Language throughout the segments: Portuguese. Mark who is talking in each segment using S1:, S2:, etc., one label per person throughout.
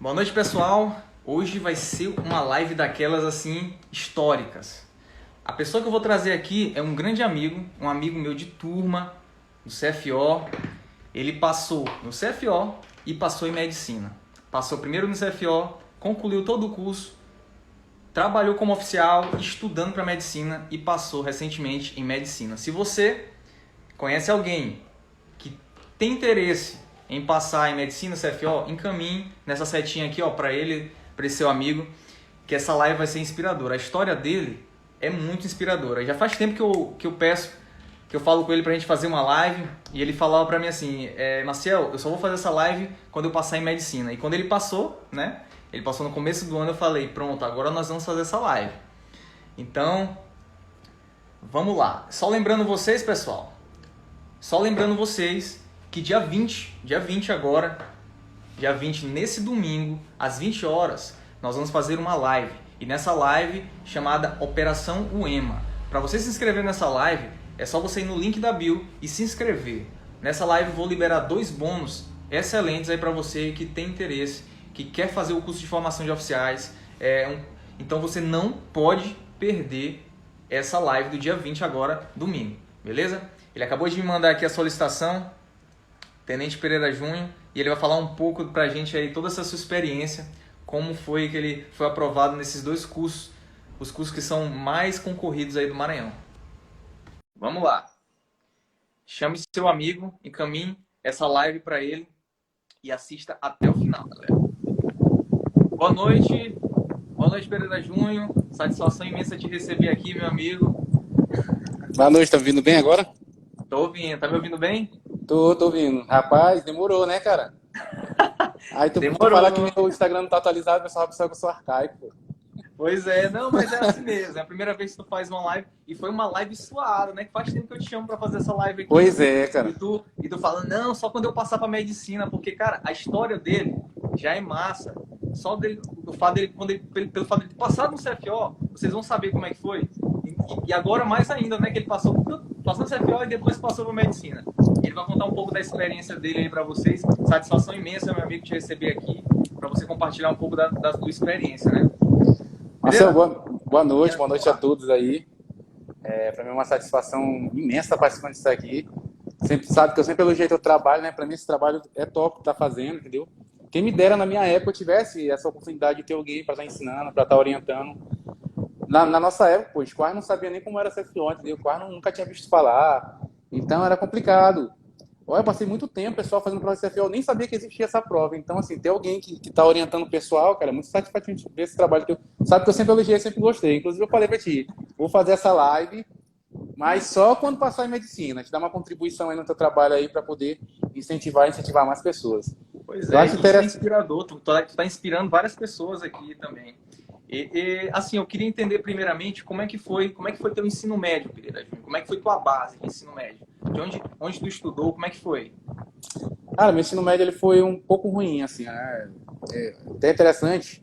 S1: Boa noite, pessoal. Hoje vai ser uma live daquelas assim históricas. A pessoa que eu vou trazer aqui é um grande amigo, um amigo meu de turma, do CFO. Ele passou no CFO e passou em medicina. Passou primeiro no CFO, concluiu todo o curso, trabalhou como oficial, estudando para medicina e passou recentemente em medicina. Se você conhece alguém que tem interesse em passar em medicina, CFO, encaminhe nessa setinha aqui, ó, para ele, para esse seu amigo, que essa live vai ser inspiradora. A história dele é muito inspiradora. Já faz tempo que eu peço, que eu falo com ele pra gente fazer uma live, e ele falava pra mim assim, Maciel, eu só vou fazer essa live quando eu passar em medicina. E quando ele passou, né, ele passou no começo do ano, eu falei, pronto, agora nós vamos fazer essa live. Então, vamos lá. Só lembrando vocês, pessoal, que dia 20 agora, dia 20, nesse domingo, às 20 horas, nós vamos fazer uma live. E nessa live, chamada Operação UEMA. Para você se inscrever nessa live, é só você ir no link da bio e se inscrever. Nessa live eu vou liberar 2 bônus excelentes aí para você que tem interesse, que quer fazer o curso de formação de oficiais. Então você não pode perder essa live do dia 20 agora, domingo. Beleza? Ele acabou de me mandar aqui a solicitação, Tenente Pereira Júnior, e ele vai falar um pouco pra gente aí, toda essa sua experiência, como foi que ele foi aprovado nesses 2 cursos, os cursos que são mais concorridos aí do Maranhão. Vamos lá. Chame seu amigo, encaminhe essa live para ele e assista até o final, galera. Boa noite Pereira Júnior, satisfação imensa te receber aqui, meu amigo.
S2: Boa noite, tá me ouvindo bem agora?
S1: Tô ouvindo, tá me ouvindo bem?
S2: Tô ouvindo. Rapaz, demorou, né, cara? Aí tu falar que
S1: Demorou.
S2: meu Instagram não tá atualizado, o pessoal vai pensar que eu sou arcaico, pô.
S1: Pois é, não, mas é assim mesmo. É a primeira vez que tu faz uma live e foi uma live suada, né? Que faz tempo que eu te chamo pra fazer essa live aqui.
S2: Pois é,
S1: E
S2: cara.
S1: tu fala, não, só quando eu passar pra medicina, porque, cara, a história dele já é massa. Só dele, o fato dele, pelo fato dele passar no CFO, vocês vão saber como é que foi. E agora mais ainda, né? Que ele passou no CFO e depois passou pra medicina. Ele vai contar um pouco da experiência dele aí pra vocês. Satisfação imensa, meu amigo, te receber aqui, pra você compartilhar um pouco da sua experiência, né?
S2: Marcelo,
S1: Beleza?
S2: boa noite a todos aí. Pra mim é uma satisfação imensa estar participando disso aqui. Sempre sabe que eu sempre elogiei teu trabalho, né? Pra mim esse trabalho é top, tá fazendo, entendeu? Quem me dera na minha época eu tivesse essa oportunidade de ter alguém para estar ensinando, para estar orientando. Na nossa época, pô, os quase não sabia nem como era CFO, entendeu? O quase nunca tinha visto falar. Então era complicado. Olha, eu passei muito tempo, pessoal, fazendo prova de CFO, eu nem sabia que existia essa prova. Então, assim, ter alguém que tá orientando o pessoal, cara, é muito satisfatório ver esse trabalho que eu... Sabe que eu sempre elogiei, sempre gostei. Inclusive, eu falei pra ti, vou fazer essa live, mas só quando passar em medicina. Te dar uma contribuição aí no teu trabalho aí para poder incentivar mais pessoas.
S1: Pois
S2: Eu
S1: é,
S2: acho
S1: isso é
S2: interessante.
S1: inspirador. Tu tá inspirando várias pessoas aqui também. Assim, eu queria entender primeiramente como é que foi teu ensino médio, Pereira Júnior? Como é que foi tua base de ensino médio? De onde tu estudou? Como é que foi?
S2: Cara, meu ensino médio ele foi um pouco ruim, assim, né? Até interessante,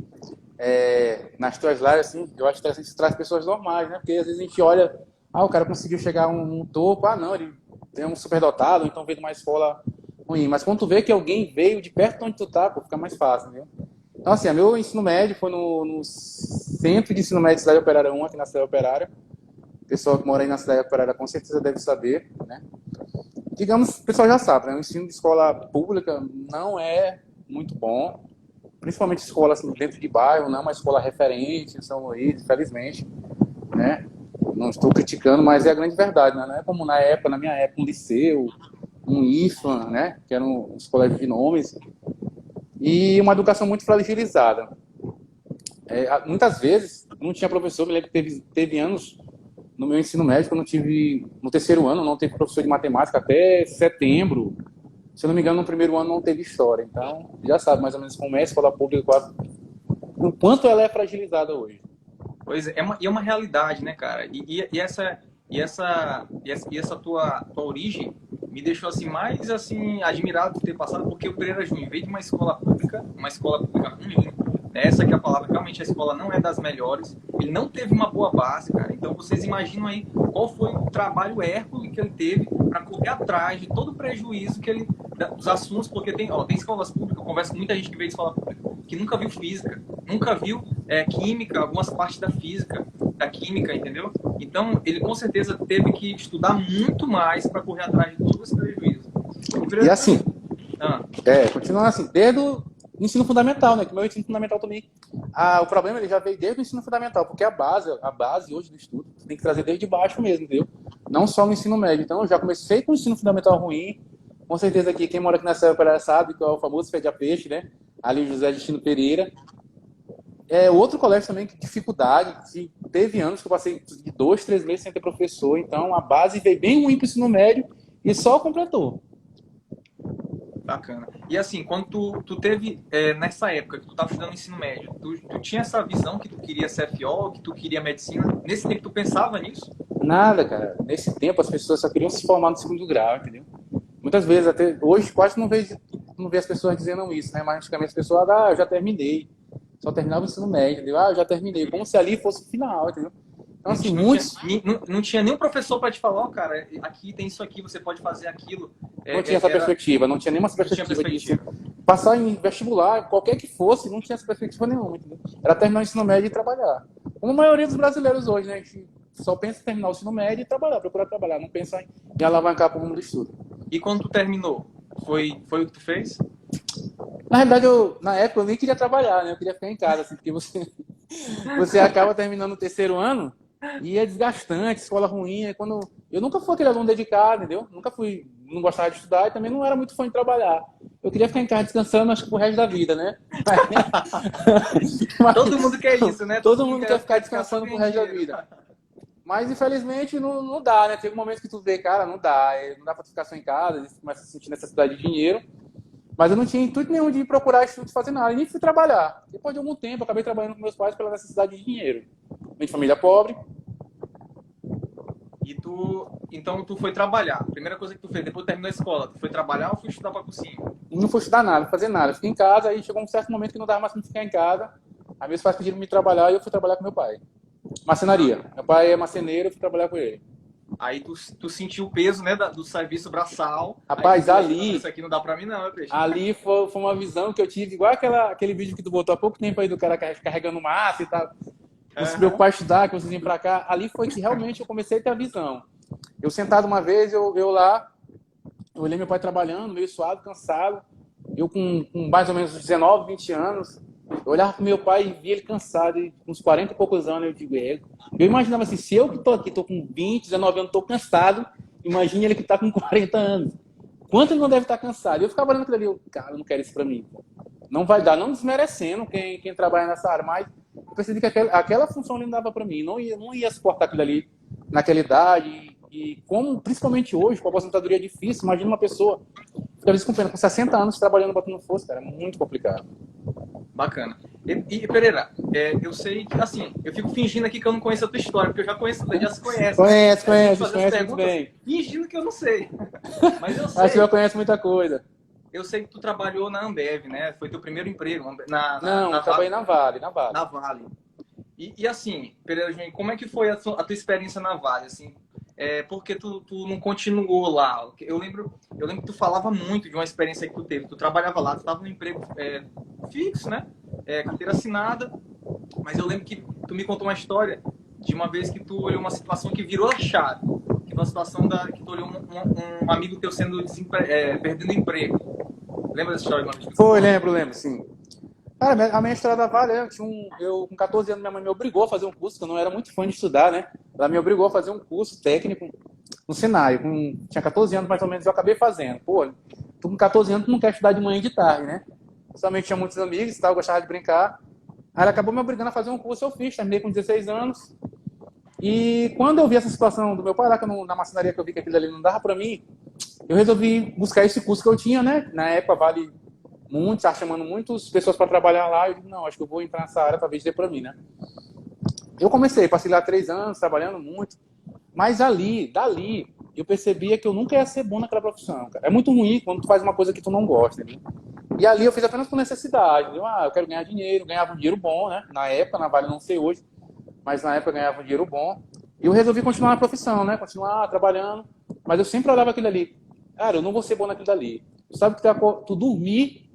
S2: nas tuas lives, assim, eu acho interessante que você traz pessoas normais, né? Porque às vezes a gente olha, o cara conseguiu chegar a um topo, não, ele é um superdotado, então veio de uma escola ruim. Mas quando tu vê que alguém veio de perto de onde tu tá, pô, fica mais fácil, né? Então, assim, meu ensino médio foi no Centro de Ensino Médio de Cidade Operária 1, aqui na Cidade Operária. O pessoal que mora aí na Cidade Operária com certeza deve saber, né? Digamos, o pessoal já sabe, né? O ensino de escola pública não é muito bom, principalmente escola assim, dentro de bairro, não é uma escola referente em São Luís, infelizmente, né? Não estou criticando, mas é a grande verdade, né? Não é como na época, na minha época, um liceu, um IFAM, né? Que eram os colégios de nomes, e uma educação muito fragilizada. Muitas vezes não tinha professor, me lembro que teve anos no meu ensino médio, eu não tive, no terceiro ano, não teve professor de matemática até setembro. Se eu não me engano, no primeiro ano não teve história. Então, já sabe mais ou menos como é a escola pública, o quanto ela é fragilizada hoje.
S1: Pois é, é uma realidade, né, cara? E essa tua origem me deixou assim mais assim admirado por ter passado, porque o Pereira Júnior veio de uma escola pública ruim, né? Essa que é a palavra, realmente a escola não é das melhores, ele não teve uma boa base, cara. Então vocês imaginam aí qual foi o trabalho hércules que ele teve para correr atrás de todo o prejuízo que ele dos assuntos, porque tem escolas públicas, eu converso com muita gente que veio de escola pública. que nunca viu física, nunca viu química, algumas partes da física, da química, entendeu? Então, ele com certeza teve que estudar muito mais para correr atrás de todo esse prejuízo.
S2: E assim,
S1: Ah,
S2: continuando assim, desde o ensino fundamental, né? Que o meu ensino fundamental também. O problema ele já veio desde o ensino fundamental, porque a base hoje do estudo, você tem que trazer desde baixo mesmo, entendeu? Não só no ensino médio. Então, eu já comecei com o ensino fundamental ruim. Com certeza aqui, quem mora aqui nessa época sabe que é o famoso Fede a Peixe, né? Ali, José Justino Pereira. Outro colégio também, que dificuldade, que teve anos que eu passei de 2, 3 meses sem ter professor. Então, a base veio bem ruim para o ensino médio e só completou.
S1: bacana. E assim, quando tu teve, nessa época que tu estava estudando ensino médio, tu tinha essa visão que tu queria CFO, que tu queria medicina? Nesse tempo tu pensava nisso?
S2: Nada, cara. Nesse tempo as pessoas só queriam se formar no segundo grau, entendeu? Muitas vezes, até hoje, quase não vejo as pessoas dizendo isso, né? Mas antigamente as pessoas, eu já terminei. Só terminava o ensino médio, entendeu? Eu já terminei. Como se ali fosse o final, entendeu? Então, assim,
S1: não tinha nenhum professor para te falar, cara, aqui tem isso aqui, você pode fazer aquilo.
S2: Não tinha essa perspectiva, não tinha nenhuma perspectiva disso. Passar em vestibular, qualquer que fosse, não tinha essa perspectiva nenhuma, entendeu? Era terminar o ensino médio e trabalhar. Como a maioria dos brasileiros hoje, né? A gente só pensa em terminar o ensino médio e trabalhar, procurar trabalhar, não pensa em alavancar para o mundo do estudo.
S1: E quando tu terminou, foi o que tu fez?
S2: Na realidade, na época, eu nem queria trabalhar, né? Eu queria ficar em casa, assim, porque você acaba terminando o terceiro ano e é desgastante, escola ruim. Eu nunca fui aquele aluno dedicado, entendeu? Não gostava de estudar e também não era muito fã de trabalhar. Eu queria ficar em casa descansando, acho que pro resto da vida, né?
S1: Todo mundo quer isso, né?
S2: Todo mundo quer ficar descansando pro resto da vida. Mas, infelizmente, não dá, né? Tem um momento que tu vê, cara, não dá pra tu ficar só em casa, você começa a sentir necessidade de dinheiro. Mas eu não tinha intuito nenhum de procurar estudo, de fazer nada, e nem fui trabalhar. Depois de algum tempo, eu acabei trabalhando com meus pais pela necessidade de dinheiro. Vem de família pobre.
S1: E então tu foi trabalhar. A primeira coisa que tu fez, depois que terminou a escola, tu foi trabalhar ou foi estudar pra cursinho?
S2: Não fui estudar nada, fazer nada. Fiquei em casa, aí chegou um certo momento que não dava mais pra ficar em casa. Aí meus pais pediram me trabalhar e eu fui trabalhar com meu pai. Marcenaria. Meu pai é marceneiro, eu fui trabalhar com ele.
S1: Aí tu sentiu o peso, né, do serviço braçal.
S2: Rapaz, ali...
S1: Isso aqui não dá pra mim não, peixe.
S2: Ali foi uma visão que eu tive, igual aquele vídeo que tu botou há pouco tempo aí do cara carregando massa e tal. Não se preocupar em estudar, que vocês vêm pra cá. Ali foi que realmente eu comecei a ter a visão. Eu sentado uma vez, eu olhei meu pai trabalhando, meio suado, cansado. Eu com mais ou menos 19, 20 anos, eu olhava pro meu pai e via ele cansado, e uns 40 e poucos anos, eu digo, eu imaginava assim, se eu que tô aqui, tô com 20, 19 anos, tô cansado, imagine ele que tá com 40 anos. Quanto ele não deve estar cansado? Eu ficava olhando aquilo ali, cara, eu não quero isso pra mim. Não vai dar, não desmerecendo quem trabalha nessa área, mas eu percebi que aquela função ali não dava pra mim, não ia suportar aquilo ali naquela idade. E como, principalmente hoje, com a aposentadoria é difícil, imagina uma pessoa, às vezes com 60 anos trabalhando, botando força, cara, é muito complicado.
S1: Bacana. E Pereira, eu sei que, assim, eu fico fingindo aqui que eu não conheço a tua história, porque eu já se conhece.
S2: Conhece muito bem.
S1: Fingindo que eu não sei. Mas eu sei.
S2: Acho que eu conheço muita coisa.
S1: Eu sei que tu trabalhou na Ambev, né? Foi teu primeiro emprego.
S2: Eu trabalhei na Vale.
S1: Na Vale. E assim, Pereira Júnior, como é que foi a tua experiência na Vale, assim? Porque tu não continuou lá. Eu lembro que tu falava muito de uma experiência que tu teve. Tu trabalhava lá, tu estava no emprego fixo, né? Carteira assinada. Mas eu lembro que tu me contou uma história de uma vez que tu olhou uma situação que virou a chave. Que foi uma situação que tu olhou um amigo teu sendo perdendo emprego. Lembra dessa história?
S2: Foi, lembro, sim. Cara, a minha história da Vale, eu com 14 anos, minha mãe me obrigou a fazer um curso, que eu não era muito fã de estudar, né? Ela me obrigou a fazer um curso técnico no Senai. Tinha 14 anos, mais ou menos, eu acabei fazendo. Pô, tu com 14 anos, tu não quer estudar de manhã e de tarde, né? Somente tinha muitos amigos e tal, eu gostava de brincar. Aí ela acabou me obrigando a fazer um curso, eu fiz, terminei com 16 anos. E quando eu vi essa situação do meu pai lá, na marcenaria que eu vi que aquilo ali não dava pra mim, eu resolvi buscar esse curso que eu tinha, né? Na época, Vale... estava chamando muitas pessoas para trabalhar lá. Eu digo, não, acho que eu vou entrar nessa área, talvez dê para mim, né? Eu passei lá 3 anos, trabalhando muito. Mas dali, eu percebia que eu nunca ia ser bom naquela profissão, cara. É muito ruim quando tu faz uma coisa que tu não gosta, né? E ali eu fiz apenas por necessidade. Eu quero ganhar dinheiro, ganhava um dinheiro bom, né? Na época, na Vale, não sei hoje, mas na época eu ganhava um dinheiro bom. E eu resolvi continuar na profissão, né? Continuar trabalhando. Mas eu sempre olhava aquilo ali. Cara, eu não vou ser bom naquilo ali. Tu sabe que tu dormir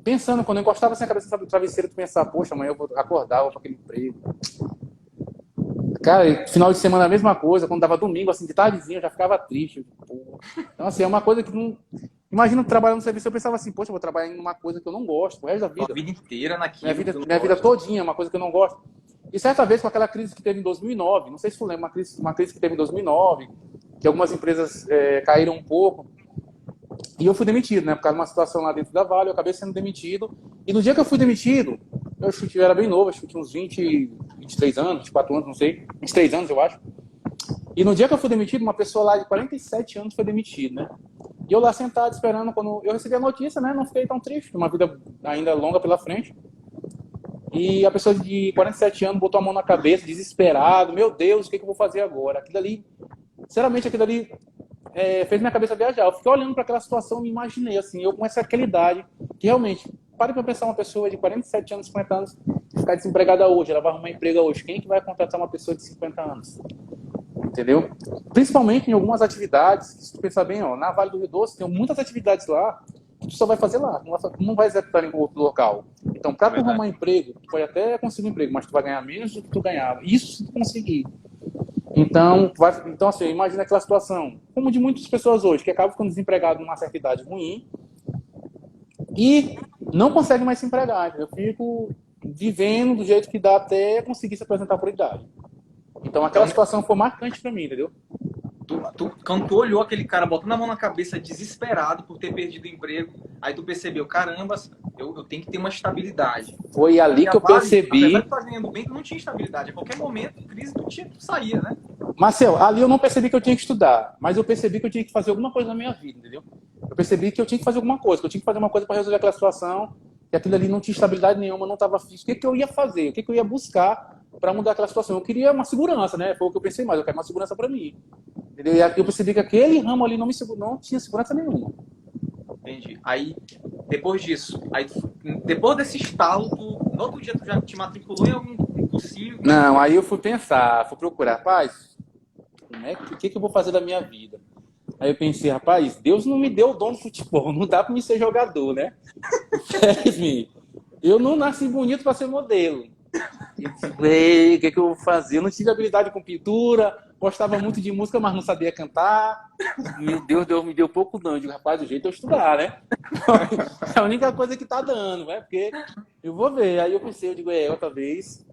S2: pensando, quando eu encostava assim a cabeça no travesseiro, tu pensava, poxa, amanhã eu vou acordar, vou para aquele emprego. Cara, final de semana a mesma coisa, quando dava domingo, assim, de tardezinha, eu já ficava triste. Pô. Então, assim, é uma coisa que não. Imagina trabalhando no serviço, eu pensava assim, poxa, eu vou trabalhar em uma coisa que eu não gosto, o resto da
S1: Tua
S2: vida.
S1: vida inteira
S2: Minha
S1: naquilo que
S2: vida,
S1: tu não
S2: minha vida
S1: gosta.
S2: todinha, é uma coisa que eu não gosto. E certa vez, com aquela crise que teve em 2009, não sei se tu lembra, uma crise que teve em 2009, que algumas empresas caíram um pouco, e eu fui demitido, né? Por causa de uma situação lá dentro da Vale, eu acabei sendo demitido. E no dia que eu fui demitido, eu era bem novo, acho que tinha uns 20, 23 anos, 24 anos, não sei, 23 anos, eu acho. E no dia que eu fui demitido, uma pessoa lá de 47 anos foi demitida, né? E eu lá sentado esperando, quando eu recebi a notícia, né? Não fiquei tão triste, uma vida ainda longa pela frente. E a pessoa de 47 anos botou a mão na cabeça, desesperado, meu Deus, o que eu vou fazer agora? Aquilo ali, sinceramente, aquilo ali fez minha cabeça viajar. Eu fiquei olhando para aquela situação e me imaginei, assim, eu com essa aquela idade, que realmente, pare para pensar uma pessoa de 47 anos, 50 anos, ficar desempregada hoje, ela vai arrumar emprego hoje. Quem é que vai contratar uma pessoa de 50 anos? Entendeu? Principalmente em algumas atividades, se tu pensar bem, ó, na Vale do Rio Doce tem muitas atividades lá que tu só vai fazer lá, não vai executar em outro local. Então, para tu arrumar emprego, tu pode até conseguir um emprego, mas tu vai ganhar menos do que tu ganhava. Isso se tu conseguir. Então, assim, imagina aquela situação, como de muitas pessoas hoje, que acabam ficando desempregados numa certa idade ruim e não conseguem mais se empregar. Eu fico vivendo do jeito que dá até conseguir se apresentar por idade. Então, aquela situação foi marcante para mim, entendeu?
S1: Quando tu olhou aquele cara botando a mão na cabeça, desesperado por ter perdido o emprego, aí tu percebeu, caramba, eu tenho que ter uma estabilidade.
S2: Foi ali que eu percebi.
S1: Apesar de tu estar ganhando bem, tu não tinha estabilidade. A qualquer momento, crise, tu saía, né?
S2: Marcel, ali eu não percebi que eu tinha que estudar, mas eu percebi que eu tinha que fazer alguma coisa na minha vida, entendeu? Eu percebi que eu tinha que fazer alguma coisa, que eu tinha que fazer uma coisa para resolver aquela situação, que aquilo ali não tinha estabilidade nenhuma, não estava fixo. O que eu ia fazer? O que eu ia buscar para mudar aquela situação? Eu queria uma segurança, né? Foi o que eu pensei mais, eu quero uma segurança para mim. Entendeu? E eu percebi que aquele ramo ali não tinha segurança nenhuma.
S1: Entendi. Aí, depois disso, depois desse estalo, no outro dia tu já te matriculou em algum cursinho?
S2: Não, aí eu fui pensar, fui procurar, rapaz, o que eu vou fazer da minha vida? Aí eu pensei, rapaz, Deus não me deu o dom do futebol, não dá para me ser jogador, né? Eu não nasci bonito para ser modelo. O que eu vou fazer? Eu não tive habilidade com pintura, gostava muito de música, mas não sabia cantar. Meu Deus me deu pouco não. Eu digo, rapaz, do jeito é eu estudar, né? É a única coisa que tá dando, né? Porque eu vou ver. Aí eu pensei, eu digo, outra vez,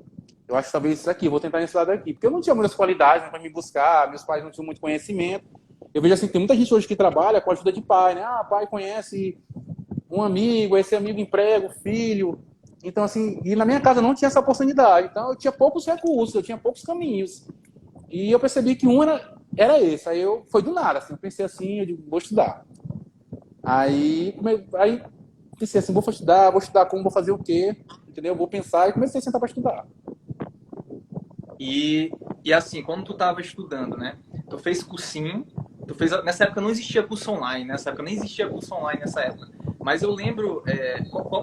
S2: eu acho que talvez isso aqui, vou tentar nesse lado aqui. Porque eu não tinha muitas qualidades para me buscar, meus pais não tinham muito conhecimento. Eu vejo assim, tem muita gente hoje que trabalha com a ajuda de pai, né? Ah, pai conhece um amigo, esse amigo emprega o filho. Então, assim, e na minha casa não tinha essa oportunidade. Então, eu tinha poucos recursos, eu tinha poucos caminhos. E eu percebi que um era esse. Aí foi do nada, assim, eu pensei assim, eu digo, vou estudar. Aí pensei assim, vou estudar como, vou fazer o quê? Entendeu? Vou pensar e comecei a sentar para estudar.
S1: E assim, quando tu tava estudando, né? Tu fez cursinho, nessa época não existia curso online, nessa época nem existia curso online nessa época. Mas eu lembro,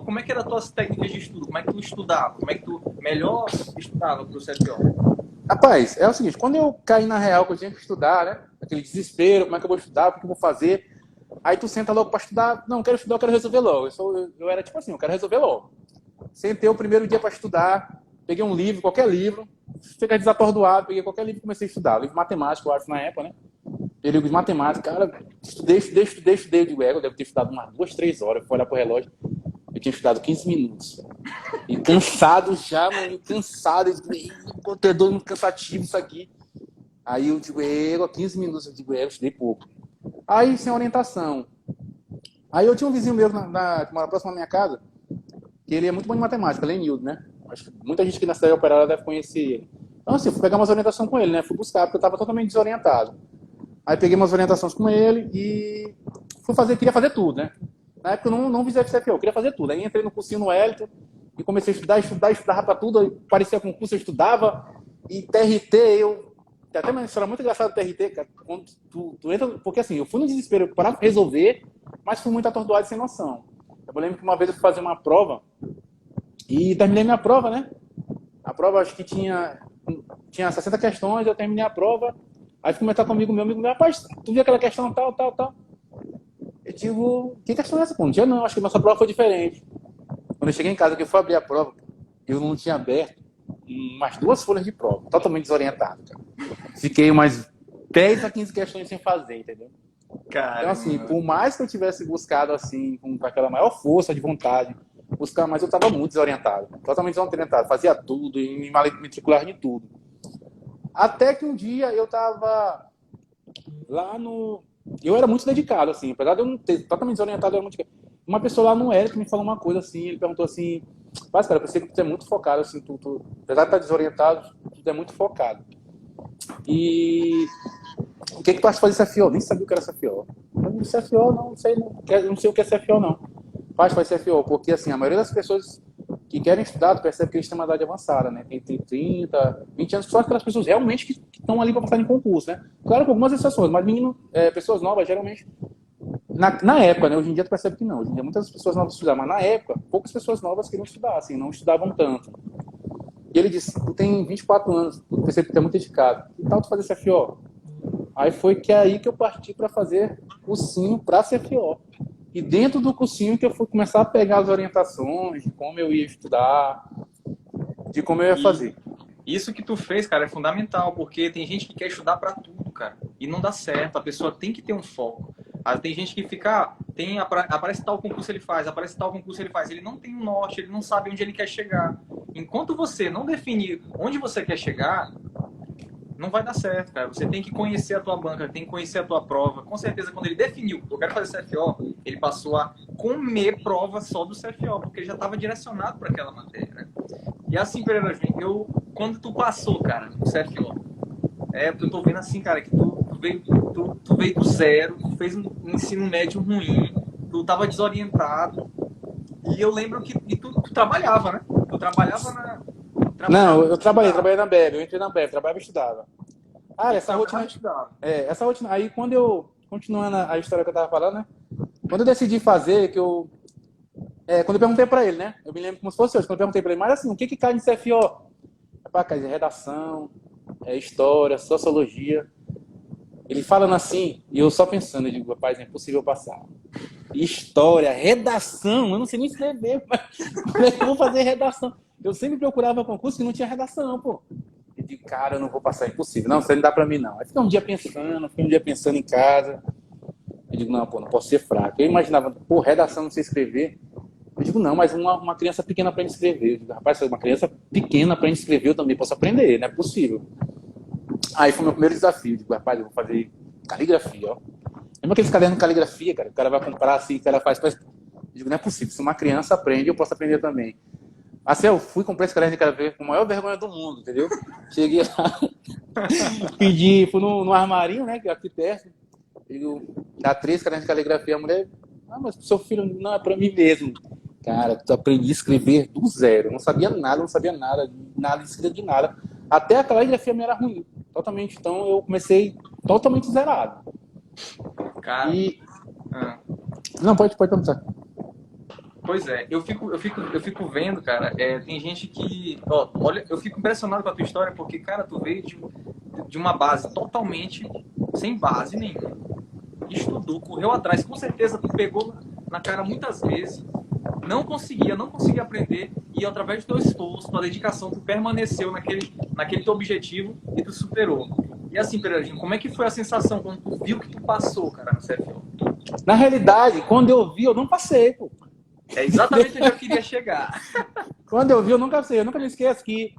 S1: como é que eram as tuas técnicas de estudo? Como é que tu estudava? Como é que tu melhor estudava pro CFO?
S2: Rapaz, é o seguinte, quando eu caí na real que eu tinha que estudar, né? Aquele desespero, como é que eu vou estudar, o que eu vou fazer? Aí tu senta logo para estudar, não, quero estudar, eu quero resolver logo. Eu era tipo assim, eu quero resolver logo. Sentei o primeiro dia para estudar, peguei um livro, qualquer livro, fiquei desatordoado, peguei qualquer livro e comecei a estudar. Livro de matemática, eu acho, na época, né? Período de matemática, cara, estudei, eu digo, eu devo ter estudado umas 2, 3 horas, eu fui olhar pro relógio, eu tinha estudado 15 minutos. E cansado já, mano, cansado, conteúdo muito cansativo isso aqui. Aí eu digo, 15 minutos, eu estudei pouco. Aí, sem orientação. Aí eu tinha um vizinho meu que mora próximo à minha casa, que ele é muito bom de matemática, Lenildo, né? Acho que muita gente aqui na cidade operária deve conhecer ele. Então, assim, eu fui pegar umas orientações com ele, né? Fui buscar, porque eu estava totalmente desorientado. Aí peguei umas orientações com ele e queria fazer tudo, né? Na época eu não fiz FCFO, eu queria fazer tudo. Aí entrei no cursinho no Wellington e comecei a estudava pra tudo. Aí parecia concurso, eu estudava. E TRT, tem até uma história muito engraçada do TRT, cara, quando tu entra, porque assim, eu fui no desespero para resolver, mas fui muito atordoado e sem noção. Eu lembro que uma vez eu fui fazer uma prova e terminei minha prova, né? A prova acho que tinha 60 questões, eu terminei a prova. Aí fui comentar comigo, meu amigo, rapaz, tu viu aquela questão tal. Eu digo, que questão é essa? Pô, não tinha não, acho que a nossa prova foi diferente. Quando eu cheguei em casa, que eu fui abrir a prova, eu não tinha aberto umas 2 folhas de prova, totalmente desorientado, cara. Fiquei umas 10 a 15 questões sem fazer, entendeu? Então, assim,
S1: Caramba.
S2: por mais que eu tivesse buscado, assim, com aquela maior força de vontade, buscar mais, eu estava muito desorientado, totalmente desorientado, fazia tudo, e me matricular em tudo. Até que um dia eu estava lá no... Eu era muito dedicado, assim, apesar de eu não ter totalmente desorientado, eu era muito dedicado. Uma pessoa lá no Eric me falou uma coisa assim, ele perguntou assim, mas cara, eu pensei que tu é muito focado, assim, apesar de estar desorientado, tu é muito focado. E o que tu acha de fazer CFO? Nem sabia o que era CFO. Eu não CFO, não sei, não sei o que é CFO, não. Faz CFO, porque assim, a maioria das pessoas que querem estudar, tu percebe que eles têm uma idade avançada, né? Tem 30, 20 anos, só aquelas pessoas realmente que estão ali para passar em concurso, né? Claro que algumas exceções, mas pessoas novas, geralmente, na época, né? Hoje em dia tu percebe que não. Hoje em dia muitas pessoas novas estudavam, mas na época, poucas pessoas novas queriam estudar, assim, não estudavam tanto. E ele disse, tu tem 24 anos, tu percebe que tu é muito dedicado. Que tal tu fazer CFO? Aí foi aí que eu parti para fazer cursinho para CFO. E dentro do cursinho que eu fui começar a pegar as orientações de como eu ia estudar, de como eu ia fazer.
S1: Isso que tu fez, cara, é fundamental, porque tem gente que quer estudar para tudo, cara, e não dá certo. A pessoa tem que ter um foco. Tem gente que fica, aparece tal concurso ele faz, aparece tal concurso ele faz. Ele não tem um norte, ele não sabe onde ele quer chegar. Enquanto você não definir onde você quer chegar, não vai dar certo, cara. Você tem que conhecer a tua banca, tem que conhecer a tua prova. Com certeza, quando ele definiu, eu quero fazer CFO, ele passou a comer prova só do CFO, porque ele já estava direcionado para aquela matéria, né? E assim, Pereira, quando tu passou, cara, no CFO, porque eu tô vendo assim, cara, que tu veio do zero, tu fez um ensino médio ruim, tu tava desorientado. E eu lembro que tu trabalhava, né? Tu trabalhava
S2: Não, eu trabalhei na BEB, eu entrei na BEB, trabalhava e estudava. Ah, essa rotina. Essa rotina. Aí quando eu. Continuando a história que eu tava falando, né? Quando eu decidi fazer, quando eu perguntei pra ele, né? Eu me lembro como se fosse hoje, quando eu perguntei pra ele, mas assim, o que cai no CFO? Rapaz, cara, redação, história, sociologia. Ele falando assim, e eu só pensando, eu digo, rapaz, é impossível passar. História, redação, eu não sei nem escrever, mas como é que eu vou fazer redação? Eu sempre procurava concurso que não tinha redação, pô. Eu digo, cara, eu não vou passar, é impossível. Não, isso não dá pra mim, não. Aí fiquei um dia pensando em casa. Eu digo, não, pô, não posso ser fraco. Eu imaginava, pô, redação, não sei escrever. Eu digo, não, mas uma criança pequena aprende a escrever. Eu digo, rapaz, uma criança pequena aprende a escrever, eu também posso aprender, não é possível. Aí foi o meu primeiro desafio. Eu digo, rapaz, eu vou fazer caligrafia, ó. Lembra aqueles cadernos de caligrafia, cara? O cara vai comprar assim, o cara faz. Eu digo, não é possível. Se uma criança aprende, eu posso aprender também. Assim, eu fui comprar esse caderno de caligrafia com a maior vergonha do mundo, entendeu? Cheguei lá, fui no armarinho, né, que é aqui perto. Eu dá 3 cadernos de caligrafia. A mulher, mas seu filho não é pra mim mesmo. Cara, eu aprendi a escrever do zero. Eu não sabia nada de escrita de nada. Até a caligrafia minha era ruim, totalmente. Então eu comecei totalmente zerado.
S1: Cara.
S2: Não, pode perguntar.
S1: Pois é, eu fico vendo, cara, tem gente que, olha, eu fico impressionado com a tua história, porque, cara, tu veio de uma base totalmente sem base nenhuma. Estudou, correu atrás, com certeza tu pegou na cara muitas vezes, não conseguia aprender, e através do teu esforço, tua dedicação, tu permaneceu naquele teu objetivo e tu superou. E assim, Pereirinho, como é que foi a sensação quando tu viu que tu passou, cara, no CFO?
S2: Na realidade, quando eu vi, eu não passei, pô.
S1: É exatamente onde eu queria chegar.
S2: Quando eu vi, eu nunca me esqueço que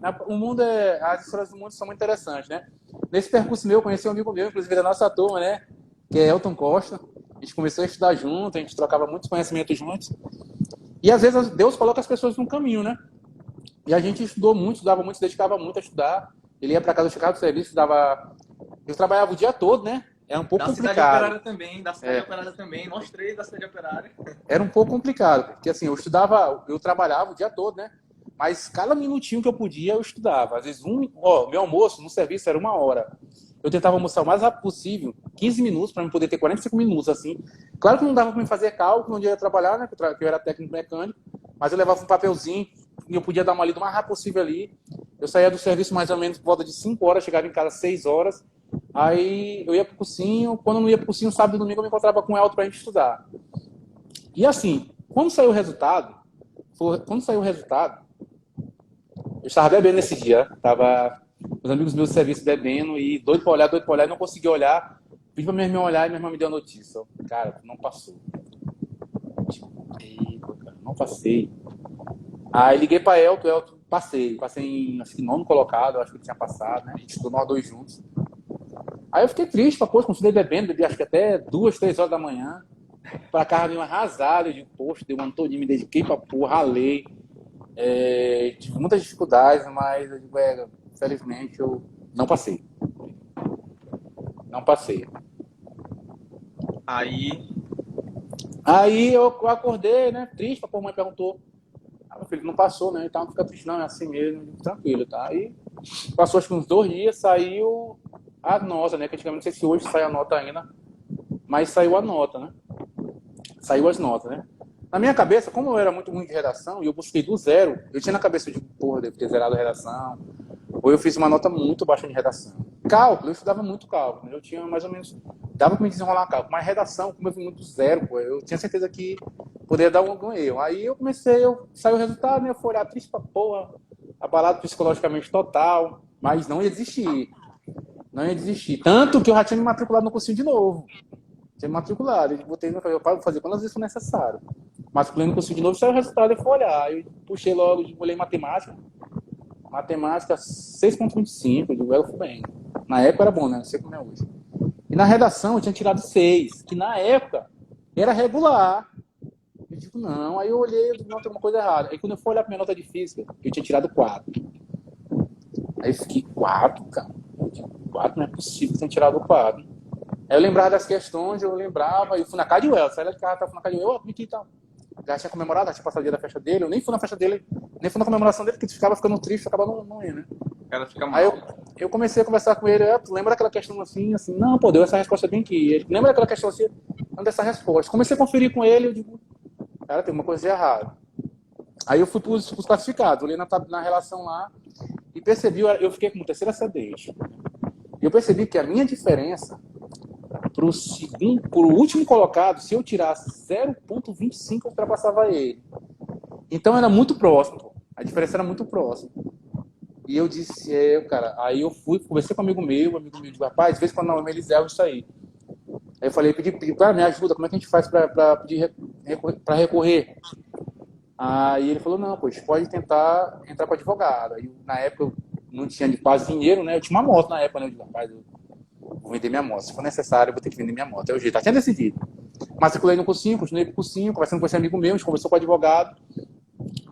S2: as histórias do mundo são muito interessantes, né? Nesse percurso meu, eu conheci um amigo meu, inclusive da nossa turma, né? Que é Elton Costa. A gente começou a estudar junto, a gente trocava muitos conhecimentos juntos. E às vezes Deus coloca as pessoas num caminho, né? E a gente estudou muito, estudava muito, se dedicava muito a estudar. Ele ia para casa, eu chegava do serviço, eu trabalhava o dia todo, né? Era um pouco complicado.
S1: Da cidade operária também, nós 3 da cidade operária.
S2: Era um pouco complicado, porque assim, eu trabalhava o dia todo, né? Mas cada minutinho que eu podia, eu estudava. Às vezes, meu almoço no serviço era 1 hora. Eu tentava almoçar o mais rápido possível, 15 minutos, para eu poder ter 45 minutos, assim. Claro que não dava para me fazer cálculo onde eu ia trabalhar, né? Que eu era técnico mecânico, mas eu levava um papelzinho e eu podia dar uma lida o mais rápido possível ali. Eu saía do serviço mais ou menos por volta de 5 horas, chegava em casa às 6 horas. Aí eu ia pro cursinho, quando eu não ia pro cursinho, sábado e domingo eu me encontrava com o Elton pra gente estudar. E assim, quando saiu o resultado, quando saiu o resultado, eu estava bebendo nesse dia. Tava os amigos meus do serviço bebendo e doido pra olhar, e não consegui olhar. Pedi pra minha irmã olhar e minha irmã me deu a notícia. Cara, não passou. Tipo, eita, cara, não passei. Aí liguei pra Elton, passei em, acho que nono colocado, acho que ele tinha passado, né? A gente estudou nós dois juntos. Aí eu fiquei triste, pô, continuei bebendo, bebi acho que até 2, 3 horas da manhã. Pra casa meio arrasado, eu digo, poxa, dei um ano todinho, me dediquei pra porra, ralei. Tive muitas dificuldades, mas eu digo, felizmente eu não passei. Não passei. Aí eu acordei, né, triste, a mãe perguntou. Meu filho, não passou, né? Então não fica triste, não, é assim mesmo, tranquilo, tá? Aí passou acho que uns 2 dias, saiu a nota, né? Que antigamente não sei se hoje sai a nota ainda, mas saiu a nota, né? Saiu as notas, né? Na minha cabeça, como eu era muito ruim de redação e eu busquei do zero, eu tinha na cabeça de, porra, devo ter zerado a redação, ou eu fiz uma nota muito baixa de redação. Cálculo, eu estudava muito cálculo, né? Eu tinha mais ou menos, dava para me desenrolar cálculo, mas redação, como eu fui muito zero, pô, eu tinha certeza que poderia dar algum erro. Aí eu comecei, saiu o resultado, né? Eu fui olhar triste pra porra, abalado psicologicamente total, mas não ia desistir. Não ia desistir. Tanto que eu já tinha me matriculado no cursinho de novo. Tinha me matriculado. Eu botei no cabelo para fazer quantas vezes for necessário. Matriculei no cursinho de novo, saiu o resultado, eu fui olhar. Aí eu puxei logo, olhei matemática. Matemática 6,25, eu digo, eu fui bem. Na época era bom, né? Não sei como é hoje. E na redação eu tinha tirado 6, que na época era regular. Eu digo, não. Aí eu olhei, eu digo, não, tem alguma coisa errada. Aí quando eu fui olhar pra minha nota de física, eu tinha tirado 4. Aí eu fiquei, 4, cara? Eu digo, 4 não é possível ter tirado 4. Aí eu lembrava das questões, eu fui na casa de Well, saí lá de casa, fui na casa de Well, e tal. Já tinha comemorado, já tinha passado o dia da festa dele, eu nem fui na festa dele, nem fui na comemoração dele, porque ficava ficando triste, acabava não indo, né?
S1: O cara fica mal.
S2: Aí eu comecei a conversar com ele, tu lembra daquela questão assim, não, pô, deu essa resposta bem aqui. Ele, lembra daquela questão assim, não dessa resposta. Comecei a conferir com ele, eu digo, cara, tem uma coisa errada. Aí eu fui pros classificados, olhei na relação lá, e percebi, eu fiquei com terceira acidente. E eu percebi que a minha diferença pro último colocado, se eu tirasse 0,25, eu ultrapassava ele. Então era muito próximo. A diferença era muito próxima. E eu disse, cara, aí eu fui, conversei com um amigo meu, disse, rapaz, às vezes quando não, eles erram isso aí. Aí eu falei, pedi, cara, me ajuda, como é que a gente faz para recorrer? Aí ele falou, não, pois pode tentar entrar para advogado. Aí na época eu não tinha quase dinheiro, né? Eu tinha uma moto na época, né? Eu disse, rapaz, eu vou vender minha moto. Se for necessário, eu vou ter que vender minha moto. É o jeito, já tinha decidido. Matriculei no cursinho, continuei pro cursinho, conversando com esse amigo meu, a gente conversou com o advogado.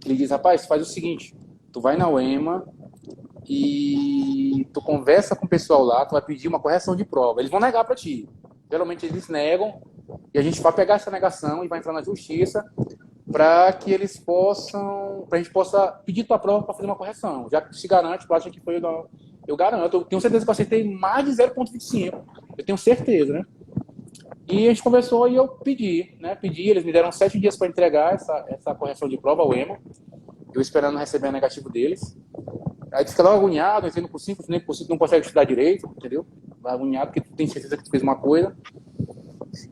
S2: Ele diz, rapaz, faz o seguinte, tu vai na UEMA e tu conversa com o pessoal lá, tu vai pedir uma correção de prova. Eles vão negar para ti. Geralmente eles negam e a gente vai pegar essa negação e vai entrar na justiça para que eles possam, para a gente possa pedir tua prova para fazer uma correção. Já que se garante, tu acha que foi eu garanto, eu tenho certeza que eu acertei mais de 0,25. Eu tenho certeza, né? E a gente conversou e eu pedi, né? Pedi, eles me deram 7 dias para entregar essa correção de prova ao EMA. Eu esperando receber a negativo deles. Aí tu fica lá agoniado, entrei no cursinho, não consegue estudar direito, entendeu? Agoniado porque tu tem certeza que tu fez uma coisa.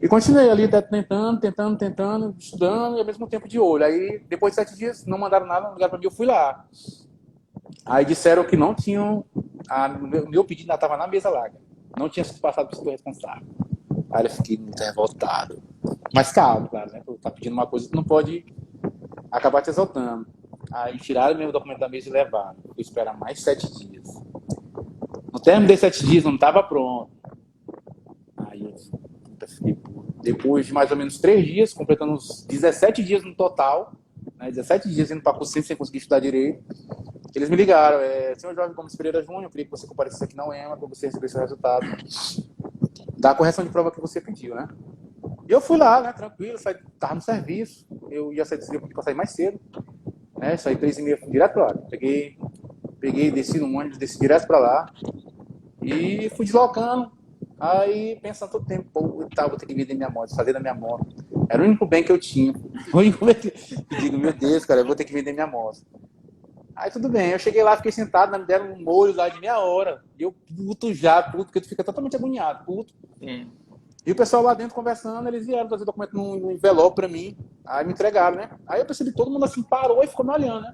S2: E continuei ali tentando, estudando e ao mesmo tempo de olho. Aí depois de 7 dias não mandaram nada, não ligaram para mim, eu fui lá. Aí disseram que não tinham, meu pedido ainda estava na mesa larga. Não tinha sido passado para o setor responsável. Aí eu fiquei muito revoltado. Mas calma, claro, né? Tu tá pedindo uma coisa que não pode acabar te exaltando. Aí tiraram meu documento da mesa e levaram. Eu esperar mais 7 dias. No término desses 7 dias não estava pronto. Aí eu fiquei, depois de mais ou menos 3 dias, completando uns 17 dias no total, né? 17 dias indo para a cursinho sem conseguir estudar direito. Eles me ligaram, senhor Jorge Gomes Pereira Júnior, eu queria que você comparecesse aqui na UEMA para você receber seu resultado da correção de prova que você pediu, né? E eu fui lá, né, tranquilo, tava no serviço, eu ia sair para sair mais cedo, né, saí 3h30 direto para lá. Peguei, desci no ônibus, desci direto para lá e fui deslocando. Aí, pensando todo tempo, vou ter que vender minha moto, fazer da minha moto. Era o único bem que eu tinha. O único bem que eu digo, meu Deus, cara, eu vou ter que vender minha moto. Aí tudo bem, eu cheguei lá, fiquei sentado, me deram um molho lá de meia hora. E eu puto, porque tu fica totalmente agoniado, puto. E o pessoal lá dentro conversando, eles vieram trazer documento num envelope pra mim, aí me entregaram, né? Aí eu percebi que todo mundo assim parou e ficou me olhando, né?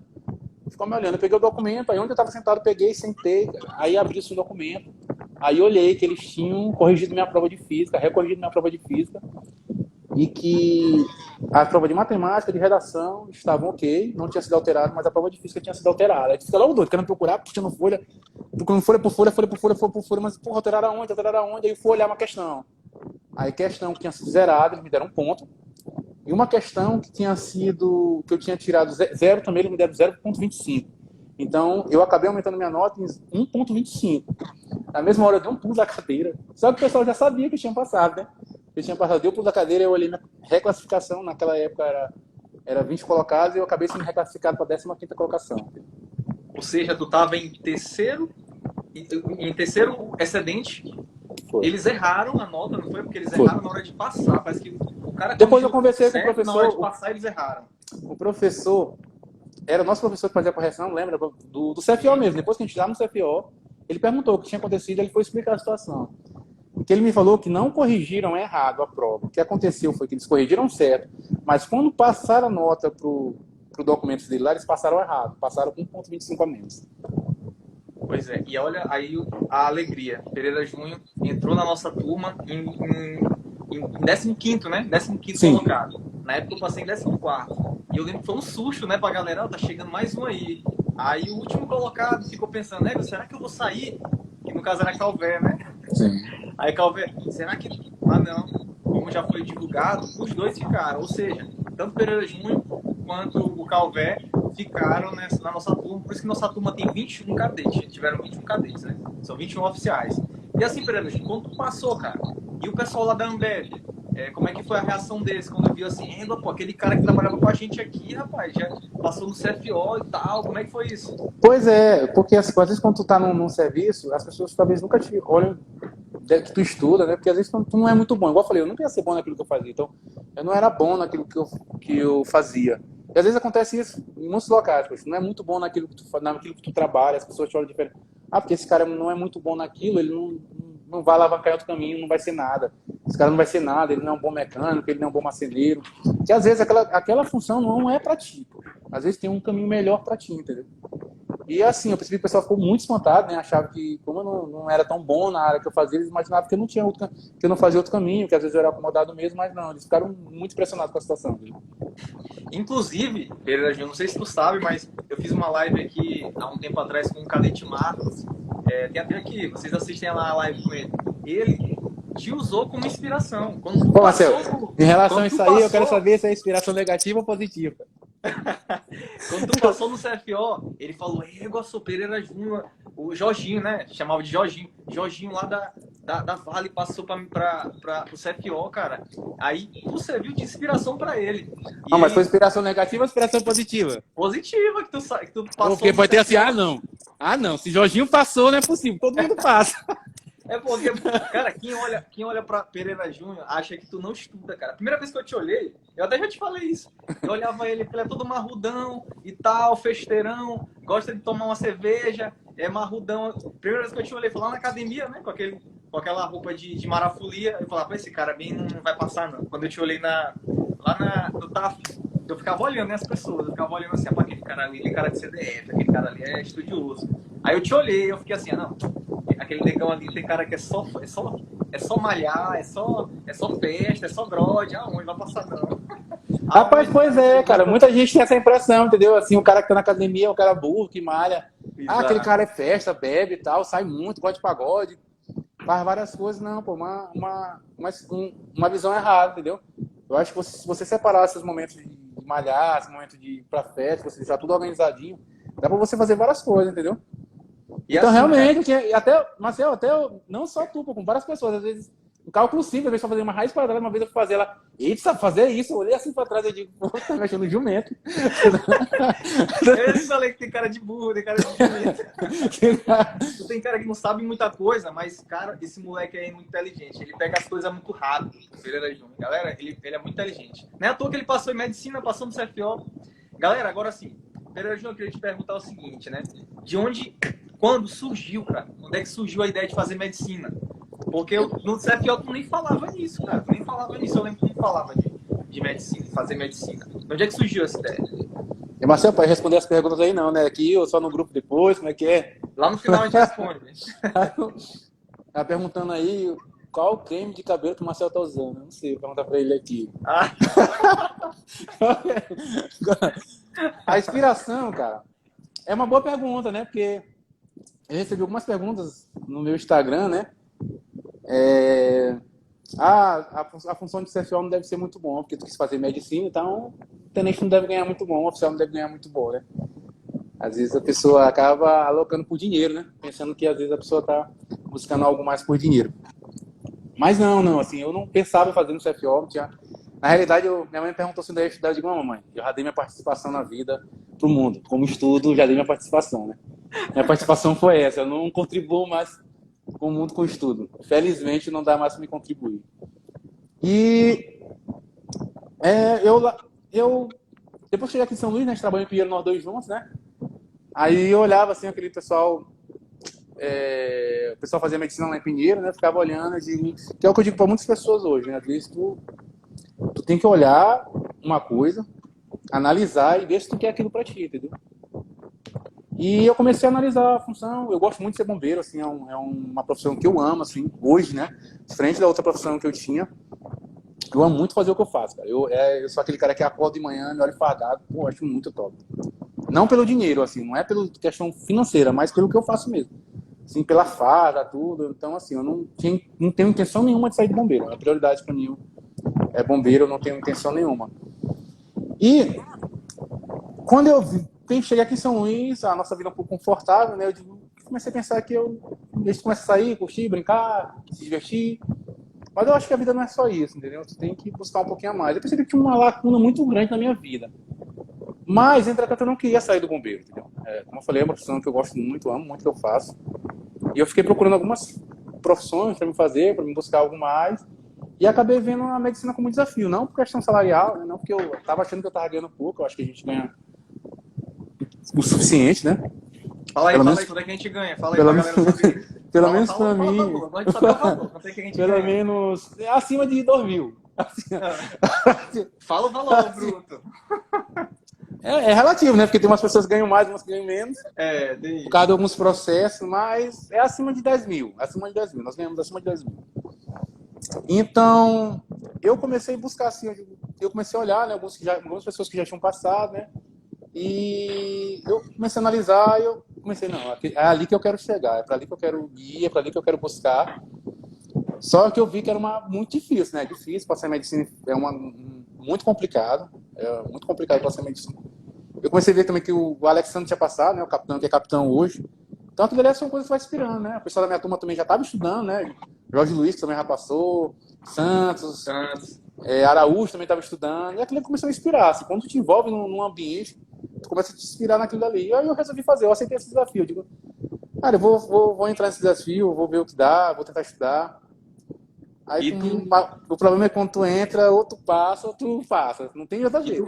S2: Ficou me olhando. Eu peguei o documento, aí onde eu estava sentado, eu peguei, sentei, aí abri o documento. Aí olhei que eles tinham corrigido minha prova de física, recorrigido minha prova de física, e que a prova de matemática, de redação, estavam ok, não tinha sido alterada, mas a prova de física tinha sido alterada. Aí fica logo doido, querendo procurar, puxando folha, procurando folha por folha, mas, porra, alteraram aonde, alteraram aonde? Aí eu fui olhar uma questão. Aí questão que tinha sido zerada, eles me deram um ponto. E uma questão que tinha sido, que eu tinha tirado zero também, eles me deram 0,25. Então, eu acabei aumentando minha nota em 1,25. Na mesma hora, eu dei um pulo da cadeira. Só que o pessoal já sabia que eu tinha passado, né? Eu tinha passado, deu um pulo da cadeira, eu olhei minha reclassificação, naquela época era 20 colocados, e eu acabei sendo reclassificado para a 15ª colocação.
S1: Ou seja, tu estava em terceiro excedente.
S2: Foi.
S1: Eles erraram a nota, não foi? Porque eles erraram na hora de passar. Parece que o cara
S2: Depois eu conversei com o professor.
S1: Na hora de passar, eles erraram.
S2: O professor, era o nosso professor que fazia a correção, lembra? Do CFO mesmo. Depois que a gente estava no CFO, ele perguntou o que tinha acontecido, ele foi explicar a situação. O que ele me falou que não corrigiram errado a prova. O que aconteceu foi que eles corrigiram certo, mas quando passaram a nota para o documento dele lá, eles passaram errado. Passaram com 1,25 a menos.
S1: Pois é, e olha aí a alegria. Pereira Júnior entrou na nossa turma em 15º, né? 15º colocado. Na época eu passei em 14º. E eu lembro que foi um susto, né, pra galera, tá chegando mais um aí. Aí o último colocado ficou pensando, né, será que eu vou sair? Que no caso era Calvé, né?
S2: Sim.
S1: Aí Calvé, será que... Ah, não. Como já foi divulgado, os dois ficaram. Ou seja, tanto Pereira Júnior quanto o Calvé ficaram na nossa turma. Por isso que nossa turma tem 21 cadetes. Tiveram 21 cadetes, né? São 21 oficiais. E assim, Pereira Júnior, quando tu passou, cara, e o pessoal lá da Ambev, como é que foi a reação deles quando viu assim, pô, aquele cara que trabalhava com a gente aqui, rapaz, já passou no CFO e tal, como é que foi isso?
S2: Pois é, porque assim, às vezes quando tu tá num serviço, as pessoas talvez nunca te olham que tu estuda, né? Porque às vezes tu não é muito bom. Igual eu falei, eu nunca ia ser bom naquilo que eu fazia. Então, eu não era bom naquilo que eu fazia. E às vezes acontece isso em muitos locais. Você não é muito bom naquilo que tu trabalha, as pessoas te olham diferente. Ah, porque esse cara não é muito bom naquilo, ele não vai alavancar outro caminho, não vai ser nada. Esse cara não vai ser nada, ele não é um bom mecânico, ele não é um bom marceneiro. Que às vezes aquela função não é pra ti. Às vezes tem um caminho melhor pra ti, entendeu? E assim, eu percebi que o pessoal ficou muito espantado, né? Achava que, como eu não era tão bom na área que eu fazia, eles imaginavam que eu não tinha que eu não fazia outro caminho, que às vezes eu era acomodado mesmo, mas não, eles ficaram muito impressionados com a situação. Viu?
S1: Inclusive, Pereira, não sei se tu sabe, mas eu fiz uma live aqui há um tempo atrás com o Cadete Marcos. Tem até aqui, vocês assistem lá a live com ele. Ele te usou como inspiração.
S2: Pô, Marcelo, em relação a isso aí, eu quero saber se é inspiração negativa ou positiva.
S1: Quando tu passou no CFO, ele falou, sou Pereira Júnior, o Jorginho, né? Chamava de Jorginho. Jorginho lá da Vale passou para o CFO, cara. Aí tu serviu de inspiração para ele.
S2: Não, mas foi inspiração negativa ou inspiração positiva?
S1: Positiva, que tu passou.
S2: Porque pode ter assim, ah não, se Jorginho passou, não é possível, todo mundo passa.
S1: É porque, cara, quem olha pra Pereira Júnior acha que tu não estuda, cara. A primeira vez que eu te olhei, eu até já te falei isso. Eu olhava ele é todo marrudão e tal, festeirão, gosta de tomar uma cerveja, é marrudão. Primeira vez que eu te olhei, foi lá na academia, né, com aquela roupa de marafolia. Eu falava, esse cara bem não vai passar, não. Quando eu te olhei no TAF, eu ficava olhando, né, as pessoas. Eu ficava olhando assim, aquele cara ali, ele é cara de CDF, aquele cara ali é estudioso. Aí eu te olhei, eu fiquei assim, não... Aquele negão ali tem cara que é só malhar, é só festa, é só grode, aonde vai passar não.
S2: Rapaz, pois é, cara, muita gente tem essa impressão, entendeu? Assim, o cara que tá na academia é um cara burro, que malha. Exato. Aquele cara é festa, bebe e tal, sai muito, gosta de pagode, faz várias coisas. Não, pô, uma visão errada, entendeu? Eu acho que se você separar esses momentos de malhar, esses momentos de ir pra festa, você deixar tudo organizadinho, dá pra você fazer várias coisas, entendeu? E então, assim, realmente, Marcelo, não só tu, com várias pessoas, às vezes, um cálculo simples, às vezes, fazer uma raiz quadrada, uma vez eu fui fazer ela, eita, fazer isso, eu olhei assim pra trás, eu digo, pô, tá mexendo no jumento.
S1: Eu falei que tem cara de burro, tem cara de jumento. Tu tem cara que não sabe muita coisa, mas, cara, esse moleque aí é muito inteligente, ele pega as coisas muito rápido, Pereira Júnior. Galera, ele é muito inteligente. Não é à toa que ele passou em medicina, passou no CFO. Galera, agora sim, Pereira Júnior, eu queria te perguntar o seguinte, né? Quando surgiu, cara? Onde é que surgiu a ideia de fazer medicina? Porque no CFO tu nem falava nisso, cara. Tu nem falava nisso. Eu lembro que tu não falava de medicina, de fazer medicina. De onde é que surgiu essa ideia?
S2: E Marcelo, para responder as perguntas aí não, né? Aqui ou só no grupo depois, como é que é?
S1: Lá no final a gente responde.
S2: Tá perguntando aí qual o creme de cabelo que o Marcelo tá usando. Eu não sei, vou perguntar para ele aqui.
S1: Ah.
S2: A inspiração, cara, é uma boa pergunta, né? Porque eu recebi algumas perguntas no meu Instagram, né? A função de CFO não deve ser muito bom, porque tu quis fazer medicina, então o tenente não deve ganhar muito bom, o oficial não deve ganhar muito bom, né? Às vezes a pessoa acaba alocando por dinheiro, né? Pensando que às vezes a pessoa tá buscando algo mais por dinheiro. Mas não, assim, eu não pensava em fazer no CFO, não tinha... Na realidade, minha mãe me perguntou se eu ia estudar, eu digo, não, mamãe, eu já dei minha participação na vida pro mundo. Como estudo, já dei minha participação, né? Minha participação foi essa, eu não contribuo mais com o mundo com o estudo. Felizmente, não dá mais para me contribuir. E depois que cheguei aqui em São Luís, né, a gente trabalhou em Pinheiro nós dois juntos, né? Aí eu olhava assim, aquele pessoal, o pessoal fazia medicina lá em Pinheiro, né? Ficava olhando, que é o que eu digo para muitas pessoas hoje, né? Às vezes tu tem que olhar uma coisa, analisar e ver se tu quer aquilo para ti, entendeu? E eu comecei a analisar a função. Eu gosto muito de ser bombeiro, assim, é uma profissão que eu amo, assim, hoje, né? Diferente da outra profissão que eu tinha, eu amo muito fazer o que eu faço, cara. Eu sou aquele cara que acorda de manhã, me olha fardado, pô, acho muito top. Não pelo dinheiro, assim, não é pela questão financeira, mas pelo que eu faço mesmo. Assim, pela farda, tudo. Então, assim, eu não tenho intenção nenhuma de sair de bombeiro. A prioridade para mim é bombeiro, eu não tenho intenção nenhuma. E quando eu cheguei aqui em São Luís, a nossa vida é um pouco confortável, né? Eu comecei a pensar que eu começo a sair, curtir, brincar, se divertir. Mas eu acho que a vida não é só isso, entendeu? Você tem que buscar um pouquinho a mais. Eu percebi que tinha uma lacuna muito grande na minha vida. Mas, entretanto, eu não queria sair do bombeiro, entendeu? Como eu falei, é uma profissão que eu gosto muito, amo muito o que eu faço. E eu fiquei procurando algumas profissões para me fazer, para me buscar algo mais. E acabei vendo a medicina como desafio. Não por questão salarial, né? Não porque eu estava achando que eu estava ganhando pouco. Eu acho que a gente ganha o suficiente, né?
S1: Fala aí, quanto é que a gente ganha? Fala aí pra galera saber.
S2: Pelo menos para mim.
S1: Pelo
S2: menos acima de 2.000.
S1: Fala o valor, bruto.
S2: É relativo, né? Porque tem umas pessoas que ganham mais, umas que ganham menos.
S1: Tem
S2: por causa de alguns processos, mas é acima de 10.000. Acima de 10.000. Nós ganhamos acima de 10.000. Então, eu comecei a buscar assim, eu comecei a olhar, né? Algumas pessoas que já tinham passado, né? E eu comecei a analisar e eu comecei, não, é ali que eu quero chegar, é para ali que eu quero ir, é para ali que eu quero buscar. Só que eu vi que era muito difícil, né? Difícil, passar em medicina muito complicado. É muito complicado passar em medicina. Eu comecei a ver também que o Alexandre tinha passado, né? O capitão, que é capitão hoje. Então, aquilo ali são coisas que vai inspirando, né? O pessoal da minha turma também já estava estudando, né? Jorge Luiz, que também já passou. Santos. Araújo também estava estudando. E aquilo começou a inspirar. Assim, quando tu te envolve num ambiente, tu começa a te inspirar naquilo ali. E aí eu resolvi fazer, eu aceitei esse desafio. Eu digo, cara, eu vou entrar nesse desafio, vou ver o que dá, vou tentar estudar. Aí o problema é quando tu entra, ou tu passa, ou tu passa. Não tem outra jeito.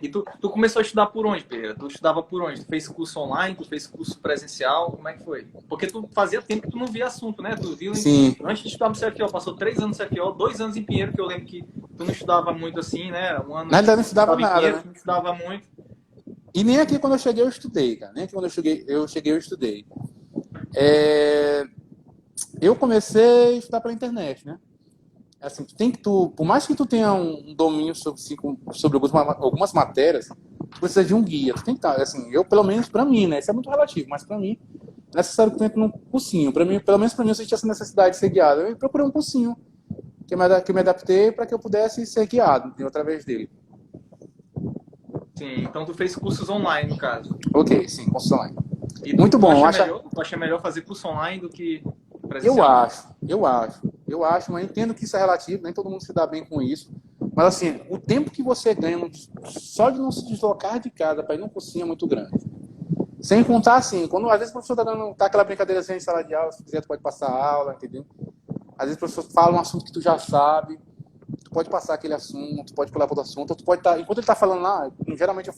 S1: E tu começou a estudar por onde, Pedro? Tu estudava por onde? Tu fez curso online? Tu fez curso presencial? Como é que foi? Porque tu fazia tempo que tu não via assunto, né? Tu viu antes de estudar no CFO, passou 3 anos no CFO, 2 anos em Pinheiro, que eu lembro que tu não estudava muito assim, né? Um ano.
S2: Na verdade, não estudava nada,
S1: Pinheiro,
S2: né?
S1: Não estudava muito.
S2: E nem aqui quando eu cheguei eu estudei, cara. Nem aqui quando eu cheguei eu estudei. Eu comecei a estudar pela internet, né? Assim, por mais que tu tenha um domínio sobre algumas matérias, tu precisa de um guia. Tu tem que estar, assim, pelo menos para mim, né? Isso é muito relativo, mas para mim é necessário que tu entre num cursinho. Pelo menos para mim eu senti essa necessidade de ser guiado. Eu procurei um cursinho que eu me adaptei para que eu pudesse ser guiado através dele.
S1: Sim, então tu fez cursos online, no caso.
S2: Ok, sim, cursos online.
S1: E
S2: muito bom.
S1: Tu acha melhor fazer curso online do que presencial?
S2: Eu acho, mas entendo que isso é relativo, nem todo mundo se dá bem com isso. Mas assim, o tempo que você ganha só de não se deslocar de casa para ir num cursinho é muito grande. Sem contar assim, quando às vezes o professor tá aquela brincadeira assim em sala de aula, se quiser tu pode passar a aula, entendeu? Às vezes o professor fala um assunto que tu já sabe, tu pode passar aquele assunto, tu pode pular para outro assunto, ou tu pode estar, enquanto ele está falando lá, geralmente eu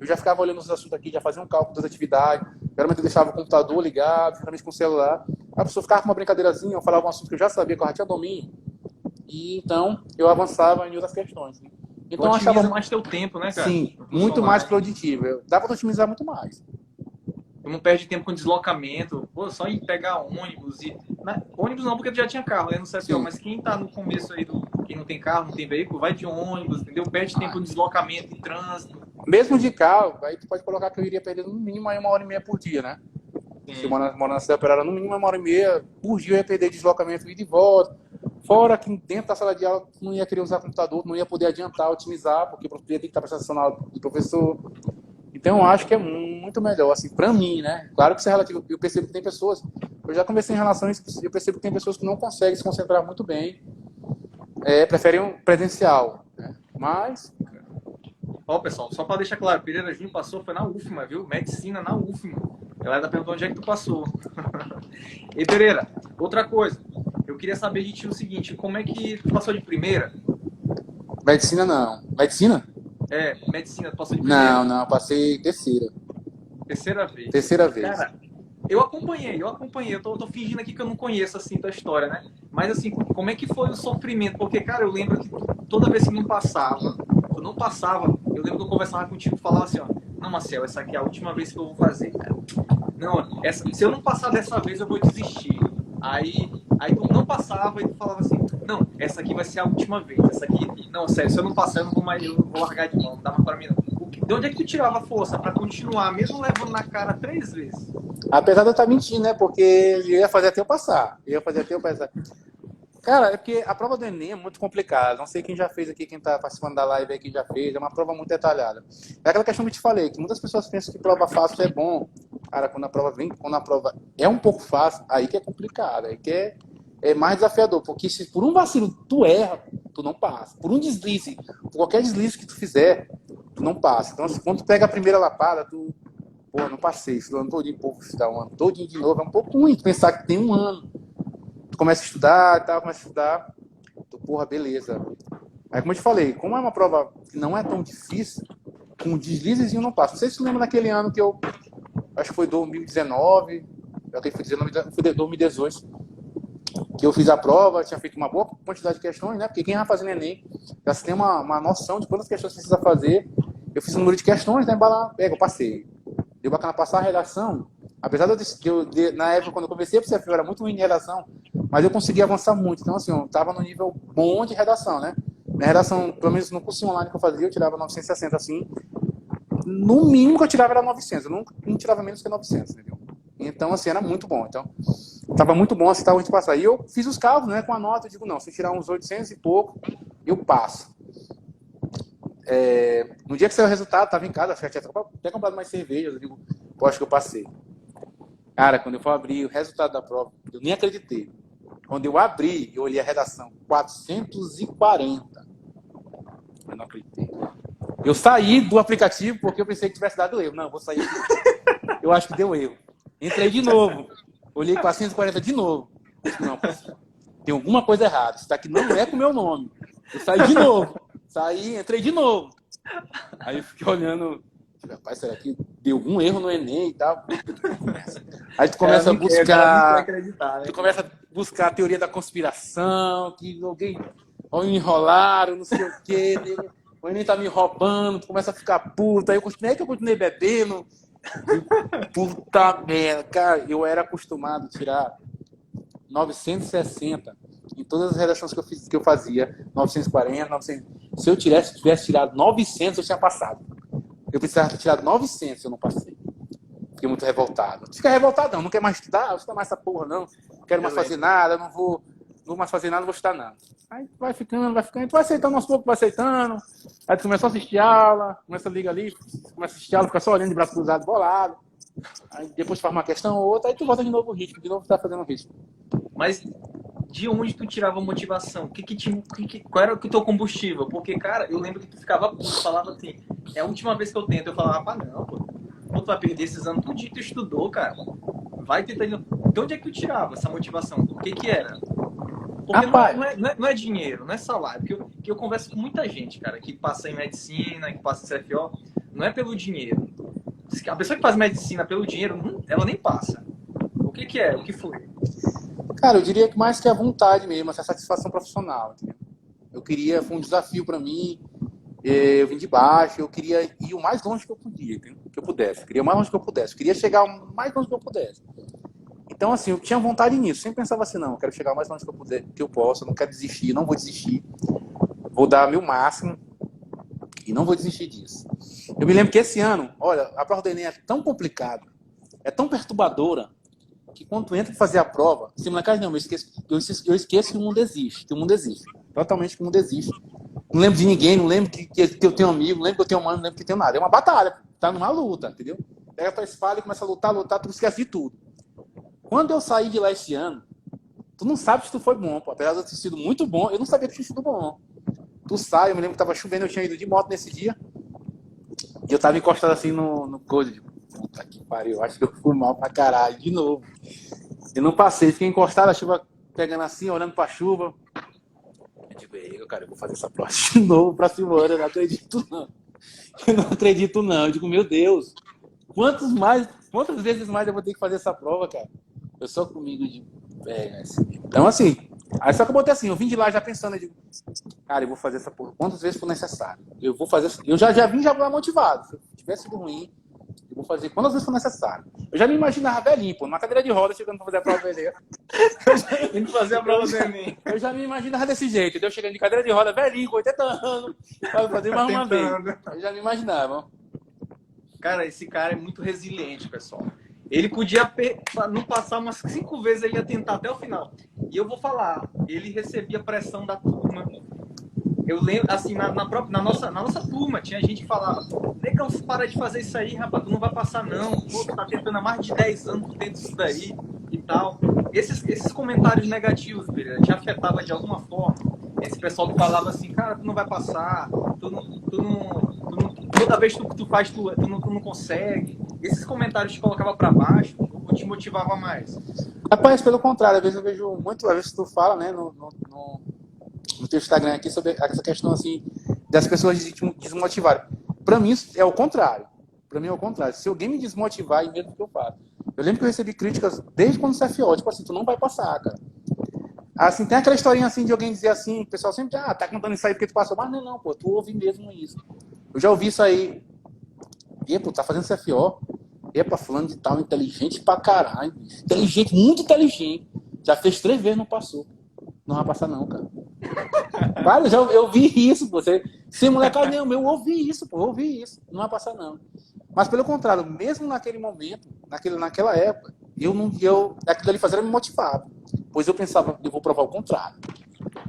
S2: eu já ficava olhando os assuntos aqui, já fazia um cálculo das atividades, geralmente eu deixava o computador ligado, geralmente com o celular, a pessoa ficava com uma brincadeirazinha, eu falava um assunto que eu já sabia, que eu já tinha domínio, e então eu avançava em outras questões. Né? Então eu
S1: Otimiza
S2: achava,
S1: mais teu tempo, né, cara?
S2: sim,
S1: No curso
S2: muito mais
S1: online.
S2: produtivo. Dá para otimizar muito mais.
S1: Tu não perde tempo com deslocamento, pô, só ir pegar ônibus e. Ônibus não, porque tu já tinha carro, né? No CFO,
S2: Sim.
S1: mas quem tá no começo aí quem não tem carro, não tem veículo, vai de ônibus, entendeu? Perde tempo em deslocamento, em trânsito.
S2: Mesmo de carro, aí tu pode colocar que eu iria perder no mínimo aí 1h30 por dia, né? Se eu
S1: Sim.
S2: morar na cidade operária, no mínimo 1h30 por dia eu ia perder deslocamento ida e volta. Fora que dentro da sala de aula tu não ia querer usar computador, não ia poder adiantar, otimizar, porque o professor ia ter que estar prestando atenção na aula do professor. Então eu acho que é muito melhor, assim, pra mim, né? Claro que isso é relativo, eu percebo que tem pessoas, eu já conversei em relação a isso, eu percebo que tem pessoas que não conseguem se concentrar muito bem, preferem um presencial, né? Mas,
S1: Ó, pessoal, só para deixar claro, Pereira Júnior passou, foi na UFMA, viu? Medicina na UFMA. A galera tá perguntando onde é que tu passou. E Pereira, outra coisa, eu queria saber de ti o seguinte, como é que tu passou de primeira?
S2: medicina não. Medicina?
S1: Medicina, tu passou de primeira?
S2: Não, passei terceira.
S1: Terceira vez.
S2: Terceira vez.
S1: Cara, eu acompanhei. Eu tô fingindo aqui que eu não conheço, assim, tua história, né? Mas, assim, como é que foi o sofrimento? Porque, cara, eu lembro que toda vez que não passava, eu lembro que eu conversava contigo e falava assim, ó, não, Marcel, essa aqui é a última vez que eu vou fazer, cara. Não, se eu não passar dessa vez, eu vou desistir. Aí tu não passava e tu falava assim, não, essa aqui vai ser a última vez. Essa aqui, não, sério, se eu não passar, eu não vou largar de mão, não dá mais pra mim, não. De onde é que tu tirava força pra continuar, mesmo levando na cara 3 vezes?
S2: Apesar de eu estar mentindo, né? Porque eu ia fazer até eu passar. Cara, é porque a prova do Enem é muito complicada. Não sei quem já fez aqui, quem está participando da live aqui já fez. É uma prova muito detalhada. É aquela questão que eu te falei, que muitas pessoas pensam que prova fácil é bom. Cara, quando a prova é um pouco fácil, aí que é complicado. Aí que é mais desafiador. Porque se por um vacilo tu erra, tu não passa. Por um deslize, por qualquer deslize que tu fizer, tu não passa. Então, assim, quando tu pega a primeira lapada, tu... Pô, não passei. Esse ano todinho, pô, vou estudar um ano todinho de novo. É um pouco ruim tu pensar que tem um ano. Tu começa a estudar e tal, tu, porra, beleza. Aí, como eu te falei, como é uma prova que não é tão difícil, com um deslizezinho não passa. Não sei se você lembra daquele ano que eu, acho que foi 2019, eu fui 2018, que eu fiz a prova, tinha feito uma boa quantidade de questões, né? Porque quem vai fazendo Enem já se tem uma noção de quantas questões precisa fazer. Eu fiz um número de questões, né? Eu passei. Deu bacana passar a redação. Apesar de na época, quando eu comecei a CFO, eu era muito ruim de redação, mas eu consegui avançar muito. Então, assim, eu estava no nível bom de redação, né? Na redação, pelo menos no curso online que eu fazia, eu tirava 960, assim. No mínimo que eu tirava era 900. Eu não tirava menos que 900, entendeu? Então, assim, era muito bom. Então, estava muito bom, assim, estava de passar. E eu fiz os cálculos, né, com a nota. Eu digo, não, se eu tirar uns 800 e pouco, eu passo. No dia que saiu o resultado, estava em casa, já tinha até comprado mais cerveja. Eu digo, pô, acho que eu passei. Cara, quando eu fui abrir o resultado da prova, eu nem acreditei. Quando eu abri, eu olhei a redação, 440. Eu não acreditei. Eu saí do aplicativo porque eu pensei que tivesse dado erro. Não, eu vou sair. Eu acho que deu erro. Entrei de novo. Olhei 440 de novo. Não, tem alguma coisa errada. Isso daqui não é com o meu nome. Eu saí de novo. Entrei de novo. Aí eu fiquei olhando. Rapaz, será que deu algum erro no Enem e tal? Aí tu começa a buscar.
S1: Acreditar, né?
S2: Tu começa a buscar a teoria da conspiração, que alguém me enrolaram, não sei o quê. O Enem tá me roubando, tu começa a ficar puto. Aí eu continuei bebendo. Puta merda, cara, eu era acostumado a tirar 960 em todas as redações que eu fazia, 940, 900. Se eu tivesse tirado 900, eu tinha passado. Eu precisava ter tirado 900, eu não passei. Fiquei muito revoltado. Fica revoltadão, não quer mais estudar, não quer mais essa porra, não. Não quero mais fazer nada, não vou mais fazer nada, não vou estudar nada. Aí vai ficando, tu vai aceitando aos poucos, vai aceitando. Aí tu começa a assistir aula, começa a ligar ali, começa a assistir aula, fica só olhando de braço cruzado, bolado. Aí depois faz uma questão ou outra, aí tu volta de novo o ritmo, de novo tu tá fazendo o ritmo.
S1: Mas de onde tu tirava a motivação? Qual era o teu combustível? Porque, cara, eu lembro que tu ficava puto, falava assim, é a última vez que eu tento. Eu falava, não, pô, tu vai perder esses anos tudo tu estudou, cara. Vai tentar. De onde é que tu tirava essa motivação? O que era? Porque não é dinheiro, não é salário. Porque eu converso com muita gente, cara, que passa em medicina, que passa em CFO. não é pelo dinheiro. A pessoa que faz medicina pelo dinheiro, ela nem passa. O que é? O que foi?
S2: Cara, eu diria que mais que a vontade mesmo, essa satisfação profissional, entendeu? Eu queria, foi um desafio para mim, eu vim de baixo, eu queria ir o mais longe que eu podia, entendeu? Que eu pudesse, eu queria o mais longe que eu pudesse, eu queria chegar o mais longe que eu pudesse. Então, assim, eu tinha vontade nisso, sempre pensava assim, não, eu quero chegar o mais longe que eu puder, que eu posso, eu não quero desistir, não vou desistir, vou dar meu máximo e não vou desistir disso. Eu me lembro que esse ano, olha, a prova do Enem é tão complicada, é tão perturbadora, que quando tu entra pra fazer a prova, sem molecagem não, eu esqueço que o mundo existe, totalmente que o mundo existe. Não lembro de ninguém, não lembro que eu tenho amigo, não lembro que eu tenho mano, não lembro que eu tenho nada. É uma batalha, tá numa luta, entendeu? Pega a tua espada e começa a lutar, tu esquece de tudo. Quando eu saí de lá esse ano, tu não sabe se tu foi bom, pô. Apesar de eu ter sido muito bom, eu não sabia que tinha sido bom. Tu sai, eu me lembro que tava chovendo, eu tinha ido de moto nesse dia, e eu tava encostado assim no coisa, puta que pariu, acho que eu fui mal pra caralho, de novo. Eu não passei, fiquei encostado, a chuva pegando assim, olhando pra chuva. Eu digo, cara, eu vou fazer essa prova de novo pra semana, eu não acredito não. Eu não acredito não. Eu digo, meu Deus, quantas vezes mais eu vou ter que fazer essa prova, cara? Eu só comigo de assim. Então, assim, aí só que eu botei assim, eu vim de lá já pensando, eu digo, cara, eu vou fazer essa porra quantas vezes for necessário. Eu vou fazer, eu já vim já motivado. Se tivesse sido ruim, eu vou fazer quantas vezes for necessário. Eu já me imaginava velhinho, pô, numa cadeira de roda, chegando pra fazer a prova do Enem.
S1: Indo fazer a prova do Enem.
S2: Eu já me imaginava desse jeito, entendeu? Chegando de cadeira de roda, velhinho, com 80 anos, pra fazer mais uma vez. Eu já me imaginava.
S1: Cara, esse cara é muito resiliente, pessoal. Ele podia não passar umas 5 vezes, ele ia tentar até o final. E eu vou falar, ele recebia pressão da turma. Eu lembro, assim, na nossa turma, tinha gente que falava, negão, para de fazer isso aí, rapaz, tu não vai passar não. Pô, tu tá tentando há mais de 10 anos, tu tenta isso daí e tal. Esses comentários negativos, Pereira, te afetava de alguma forma? Esse pessoal que falava assim, cara, tu não vai passar, toda vez que tu faz, tu não consegue. Esses comentários te colocavam para baixo ou te motivava mais?
S2: Rapaz, pelo contrário, às vezes eu vejo muito, às vezes tu fala, né, no teu Instagram aqui sobre essa questão, assim, das pessoas desmotivarem. Para mim, isso é o contrário. Para mim é o contrário. Se alguém me desmotivar, é mesmo que eu faço. Eu lembro que eu recebi críticas desde quando você é FO, tipo assim, tu não vai passar, cara. Assim, tem aquela historinha assim de alguém dizer assim, o pessoal sempre, tá cantando isso aí porque tu passou. Mas não, pô, tu ouve mesmo isso. Eu já ouvi isso aí. Pô, tá fazendo CFO? Fulano de tal, inteligente pra caralho. Inteligente, muito inteligente. Já fez 3 vezes, não passou. Não vai passar não, cara. Cara, eu vi isso, pô. Sem molecada nenhuma, eu ouvi isso, pô. Eu ouvi isso. Não vai passar não. Mas pelo contrário, mesmo naquele momento, naquela época, aquilo ali fazia me motivava. Pois eu pensava, eu vou provar o contrário.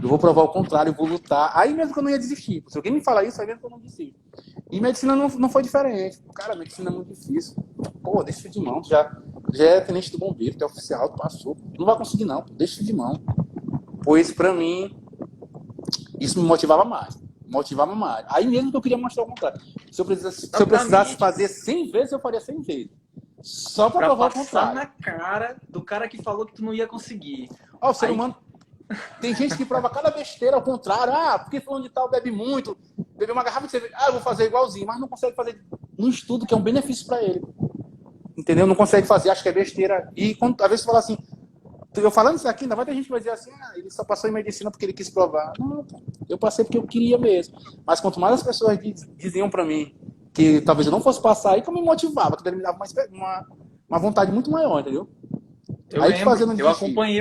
S2: Eu vou provar o contrário, eu vou lutar. Aí mesmo que eu não ia desistir. Se alguém me falar isso, aí mesmo que eu não desisto. E medicina não foi diferente. Cara, medicina é muito difícil. Pô, deixa de mão. Já é tenente do bombeiro, tu é oficial, tu passou. Tu não vai conseguir não, pô, deixa de mão. Pois pra mim, isso me motivava mais. Aí mesmo que eu queria mostrar o contrário. Se eu precisasse fazer 100 vezes, eu faria 100 vezes. Só pra provar o contrário.
S1: Na cara do cara que falou que tu não ia conseguir.
S2: Ó, o ser humano... Tem gente que prova cada besteira ao contrário. Porque fulano de tal bebe muito, bebe uma garrafa de cerveja. Eu vou fazer igualzinho. Mas não consegue fazer um estudo que é um benefício pra ele. Entendeu? Não consegue fazer, acho que é besteira. E às vezes você fala assim, eu falando isso aqui, ainda vai ter gente que vai dizer assim, ele só passou em medicina porque ele quis provar. Não, eu passei porque eu queria mesmo. Mas quanto mais as pessoas diziam pra mim que talvez eu não fosse passar, aí que eu me motivava, que me dava uma vontade muito maior, entendeu?
S1: Eu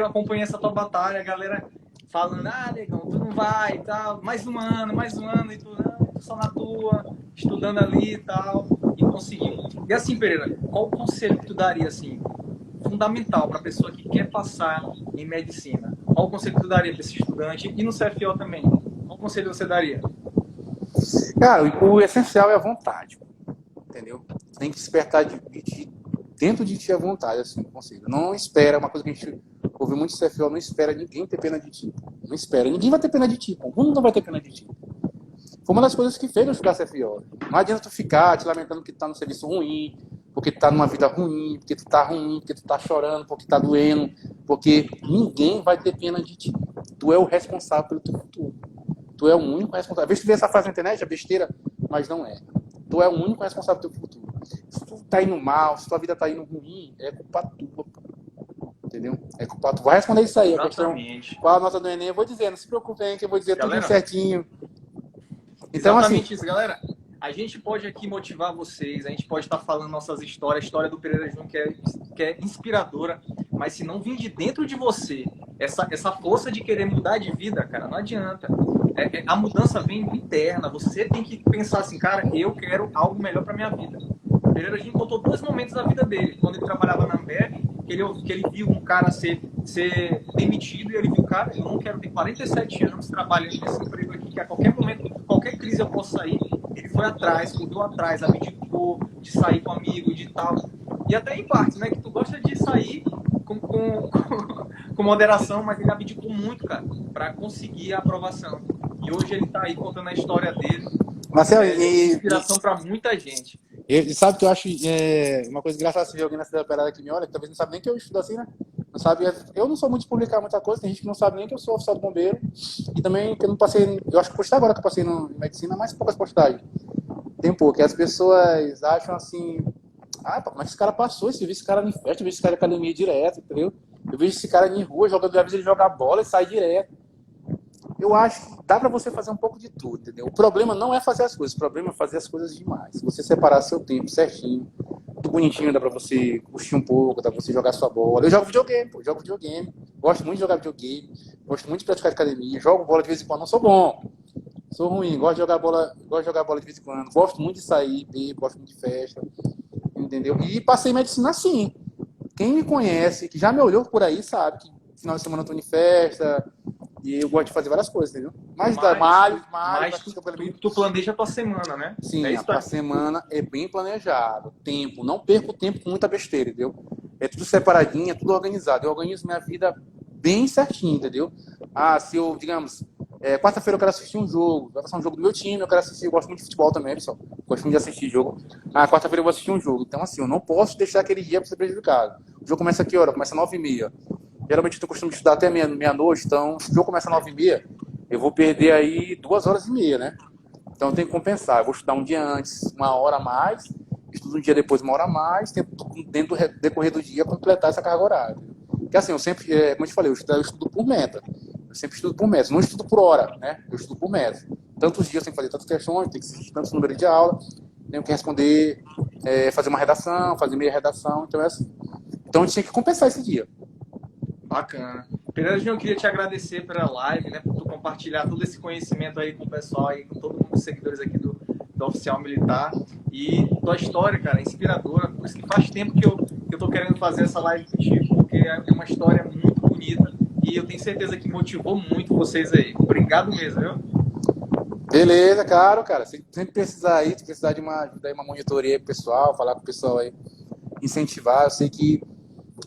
S1: acompanhei essa tua batalha, a galera falando, negão, tu não vai e tal, mais um ano, e tu só na tua, estudando ali e tal, e conseguiu. E assim, Pereira, qual o conselho que tu daria, assim, fundamental para a pessoa que quer passar em medicina? Qual o conselho que tu daria para esse estudante e no CFO também? Qual conselho você daria?
S2: Cara, o essencial é a vontade, entendeu? Tem que despertar dentro de ti a vontade, assim, conselho. Não espera, uma coisa que a gente ouve muito no CFO, não espera ninguém ter pena de ti. Não espera, ninguém vai ter pena de ti, o mundo não vai ter pena de ti. Foi uma das coisas que fez eu ficar CFO. Não adianta tu ficar te lamentando que tu tá no serviço ruim, porque tu tá numa vida ruim, porque tu tá ruim, porque tu tá chorando, porque tá doendo, porque ninguém vai ter pena de ti. Tu é o responsável pelo teu futuro. Tu é o único responsável. Às vezes tu vê essa frase na internet, é besteira, mas não é. Tu é o único responsável do teu futuro. Se tu tá indo mal, se tua vida tá indo ruim, é culpa tua, entendeu? É culpa tua. Vai responder isso aí, a questão,
S1: Exatamente.
S2: qual a nota do Enem, eu vou dizer, não se preocupe aí, que eu vou dizer tudo
S1: Galera,
S2: certinho. Então, assim,
S1: exatamente isso, galera. A gente pode aqui motivar vocês, a gente pode estar falando nossas histórias, a história do Pereira Júnior que é inspiradora, mas se não vir de dentro de você essa força de querer mudar de vida, cara, não adianta. A mudança vem interna, você tem que pensar assim, cara, eu quero algo melhor para minha vida. O Pereira Júnior contou dois momentos da vida dele, quando ele trabalhava na Ambev, que ele viu um cara ser demitido e ele viu, cara, eu não quero ter 47 anos trabalhando nesse emprego aqui, que a qualquer momento, qualquer crise eu posso sair. Ele foi atrás, correu atrás, abdicou de sair com amigo, de tal. E até em partes, né, que tu gosta de sair com moderação, mas ele abdicou muito, cara, para conseguir a aprovação. E hoje ele tá aí contando a história dele.
S2: Marcelo,
S1: Inspiração para muita gente.
S2: E sabe que eu acho uma coisa engraçada se ver alguém nessa operada que me olha, que talvez não sabe nem que eu estudo assim, né? Não sabe, eu não sou muito de publicar muita coisa, tem gente que não sabe nem que eu sou oficial do bombeiro. E também que eu não passei, eu acho que postei agora que eu passei em medicina, mas poucas postagens. Tem pouco, e as pessoas acham assim, como é que esse cara passou? Eu vi esse cara em festa, eu vi esse cara em academia direto, entendeu? Eu vejo esse cara em rua, jogando, às vezes ele joga bola e sai direto. Eu acho que dá pra você fazer um pouco de tudo, entendeu? O problema não é fazer as coisas, o problema é fazer as coisas demais. Se você separar seu tempo certinho, tudo bonitinho, dá pra você curtir um pouco, dá pra você jogar sua bola. Eu jogo videogame, pô, jogo videogame. Gosto muito de jogar videogame, gosto muito de praticar academia, jogo bola de vez em quando, não sou bom. Sou ruim, gosto de jogar bola de vez em quando, gosto muito de sair, gosto muito de festa, entendeu? E passei medicina assim. Quem me conhece, que já me olhou por aí, sabe que final de semana eu tô em festa e eu gosto de fazer várias coisas, entendeu? Mas
S1: tu planeja a tua semana, né?
S2: Sim, a tua semana é bem planejado. Tempo, não perco tempo com muita besteira, entendeu? É tudo separadinho, é tudo organizado. Eu organizo minha vida bem certinho, entendeu? Se eu, digamos, quarta-feira eu quero assistir um jogo, vai passar um jogo do meu time, eu quero assistir, eu gosto muito de futebol também, pessoal. Gosto muito de assistir jogo. Quarta-feira eu vou assistir um jogo. Então, assim, eu não posso deixar aquele dia para ser prejudicado. O jogo começa a que hora? Começa às 9h30. Geralmente eu costumo estudar até meia-noite, então se o jogo começa às 9h30, eu vou perder aí 2h30, né? Então eu tenho que compensar. Eu vou estudar um dia antes, 1 hora a mais, estudo um dia depois, 1 hora a mais, dentro do decorrer do dia, completar essa carga horária. Porque assim, eu sempre, como eu te falei, eu estudo por meta. Eu sempre estudo por meta, não estudo por hora, né? Eu estudo por meta. Tantos dias eu tenho que fazer tantas questões, tenho que assistir tantos números de aula, tenho que responder, fazer uma redação, fazer meia redação, então é assim. Então a gente tem que compensar esse dia.
S1: Bacana. Pereira, eu queria te agradecer pela live, né, por tu compartilhar todo esse conhecimento aí com o pessoal, aí, com todos os seguidores aqui do Oficial Militar. E tua história, cara, é inspiradora. Por isso que faz tempo que eu tô querendo fazer essa live contigo, porque é uma história muito bonita e eu tenho certeza que motivou muito vocês aí. Obrigado mesmo, viu?
S2: Beleza, claro, cara. Se sempre precisar de uma ajuda aí, uma monitoria aí pro pessoal, falar com o pessoal aí, incentivar. Eu sei que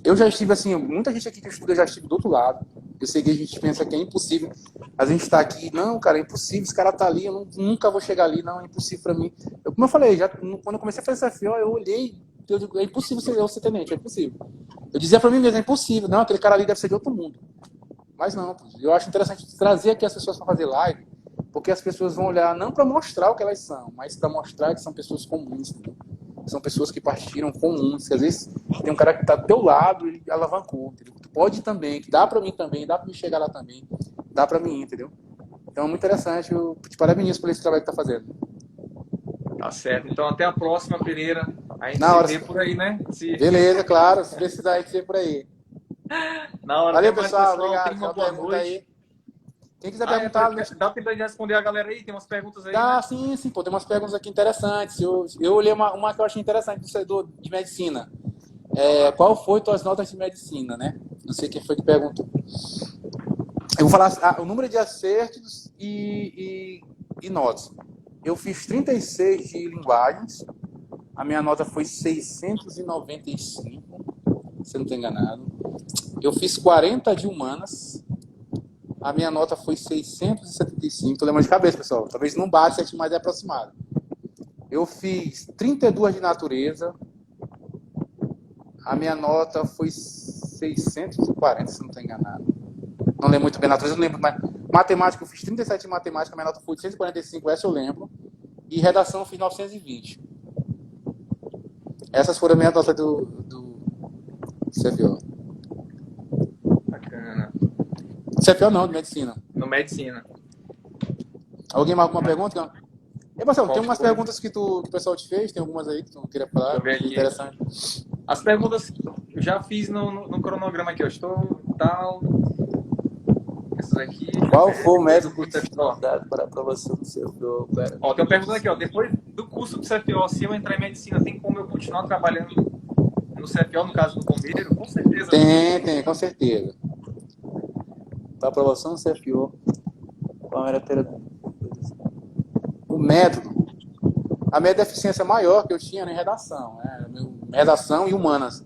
S2: eu já estive assim, muita gente aqui que estuda, eu já estive do outro lado. Eu sei que a gente pensa que é impossível. A gente tá aqui, não, cara, é impossível, esse cara tá ali, eu nunca vou chegar ali, não, é impossível pra mim. Como eu falei, quando eu comecei a fazer essa FO, eu olhei, eu digo, é impossível ser tenente, é impossível. Eu dizia pra mim mesmo, é impossível, não, aquele cara ali deve ser de outro mundo. Mas não, eu acho interessante trazer aqui as pessoas para fazer live, porque as pessoas vão olhar não para mostrar o que elas são, mas para mostrar que são pessoas comuns, entendeu? São pessoas que partiram comuns, que às vezes tem um cara que está do teu lado e alavancou, entendeu? Tu pode também, que dá para mim também, dá para me chegar lá também, dá para mim, entendeu? Então é muito interessante, eu te parabenizo por esse trabalho que tá fazendo.
S1: Tá certo. Então até a próxima, Pereira. A gente se vê por aí, né?
S2: Beleza, claro, se precisar a gente se vê por aí.
S1: Na hora.
S2: Valeu, pessoal, obrigado.
S1: Tenha uma boa noite.
S2: Aí. Quem quiser perguntar...
S1: Dá tempo de responder a galera aí? Tem umas perguntas aí,
S2: Dá,
S1: né?
S2: sim, pô, tem umas perguntas aqui interessantes. Eu olhei uma que eu achei interessante do setor de medicina. Qual foi tuas notas de medicina, né? Não sei quem foi que perguntou. Eu vou falar o número de acertos e notas. Eu fiz 36 de linguagens, a minha nota foi 695, se eu não estou enganado. Eu fiz 40 de humanas, a minha nota foi 675. Estou lembrando de cabeça, pessoal. Talvez não bate, certinho, mas é aproximado. Eu fiz 32 de natureza, a minha nota foi 640, se não estou enganado. Não lembro muito bem natureza, não lembro mais. Matemática, eu fiz 37 de matemática, a minha nota foi 145, essa eu lembro. e redação eu fiz 920. Essas foram as minhas notas do CFO.
S1: Bacana.
S2: CFO não, de medicina.
S1: No medicina.
S2: Alguém mais alguma pergunta? E, Marcelo, tem
S1: Qual
S2: umas
S1: foi?
S2: perguntas que o pessoal te fez, tem algumas aí que tu queria falar,
S1: Deixa eu ver aqui.
S2: interessante.
S1: As perguntas eu já fiz no cronograma aqui, eu estou tal. Essas aqui.
S3: Qual foi o método
S1: do CFO?
S3: utilizado para a aprovação do seu pera?
S1: Ó, tem uma pergunta aqui, ó. Depois do curso do CFO, se eu entrar em medicina, tem como eu continuar trabalhando no CFO, no caso do bombeiro? Com certeza.
S2: Tem, com certeza.
S3: Para a aprovação do CFO, qual era a pergunta?
S2: O método, a minha deficiência maior que eu tinha era em redação, né? Redação e humanas.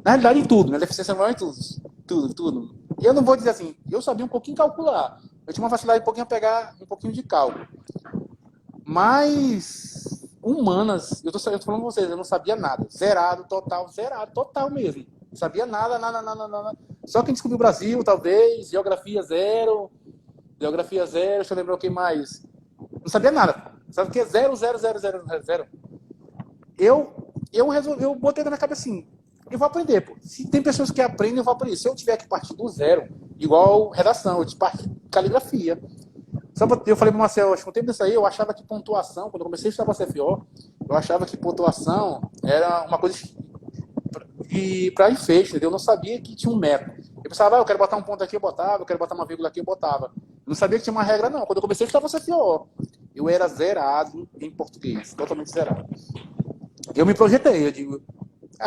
S2: Na realidade, em tudo, minha deficiência maior em tudo, tudo. E eu não vou dizer assim, eu sabia um pouquinho calcular, eu tinha uma facilidade um pouquinho a pegar um pouquinho de cálculo. Mas, humanas, eu tô falando com vocês, eu não sabia nada. Zerado total mesmo. Não sabia nada. Só quem descobriu o Brasil, talvez, geografia zero, deixa eu lembrar o que mais. Não sabia nada. Sabe o que é 0, 0, 0, 0, 0? Eu botei na minha cabeça assim, eu vou aprender, pô. Se tem pessoas que aprendem, eu vou aprender. Se eu tiver que partir do zero, igual redação, eu partir de caligrafia. Eu falei pro Marcel, acho que um tempo desse aí, eu achava que pontuação, quando eu comecei a estudar para CFO, eu achava que pontuação era uma coisa para enfeite, entendeu? Eu não sabia que tinha um método. Eu pensava, eu quero botar um ponto aqui, eu botava, eu quero botar uma vírgula aqui, eu botava. Eu não sabia que tinha uma regra, não. Quando eu comecei a estudar para CFO, eu era zerado em português, totalmente zerado. Eu me projetei, eu digo,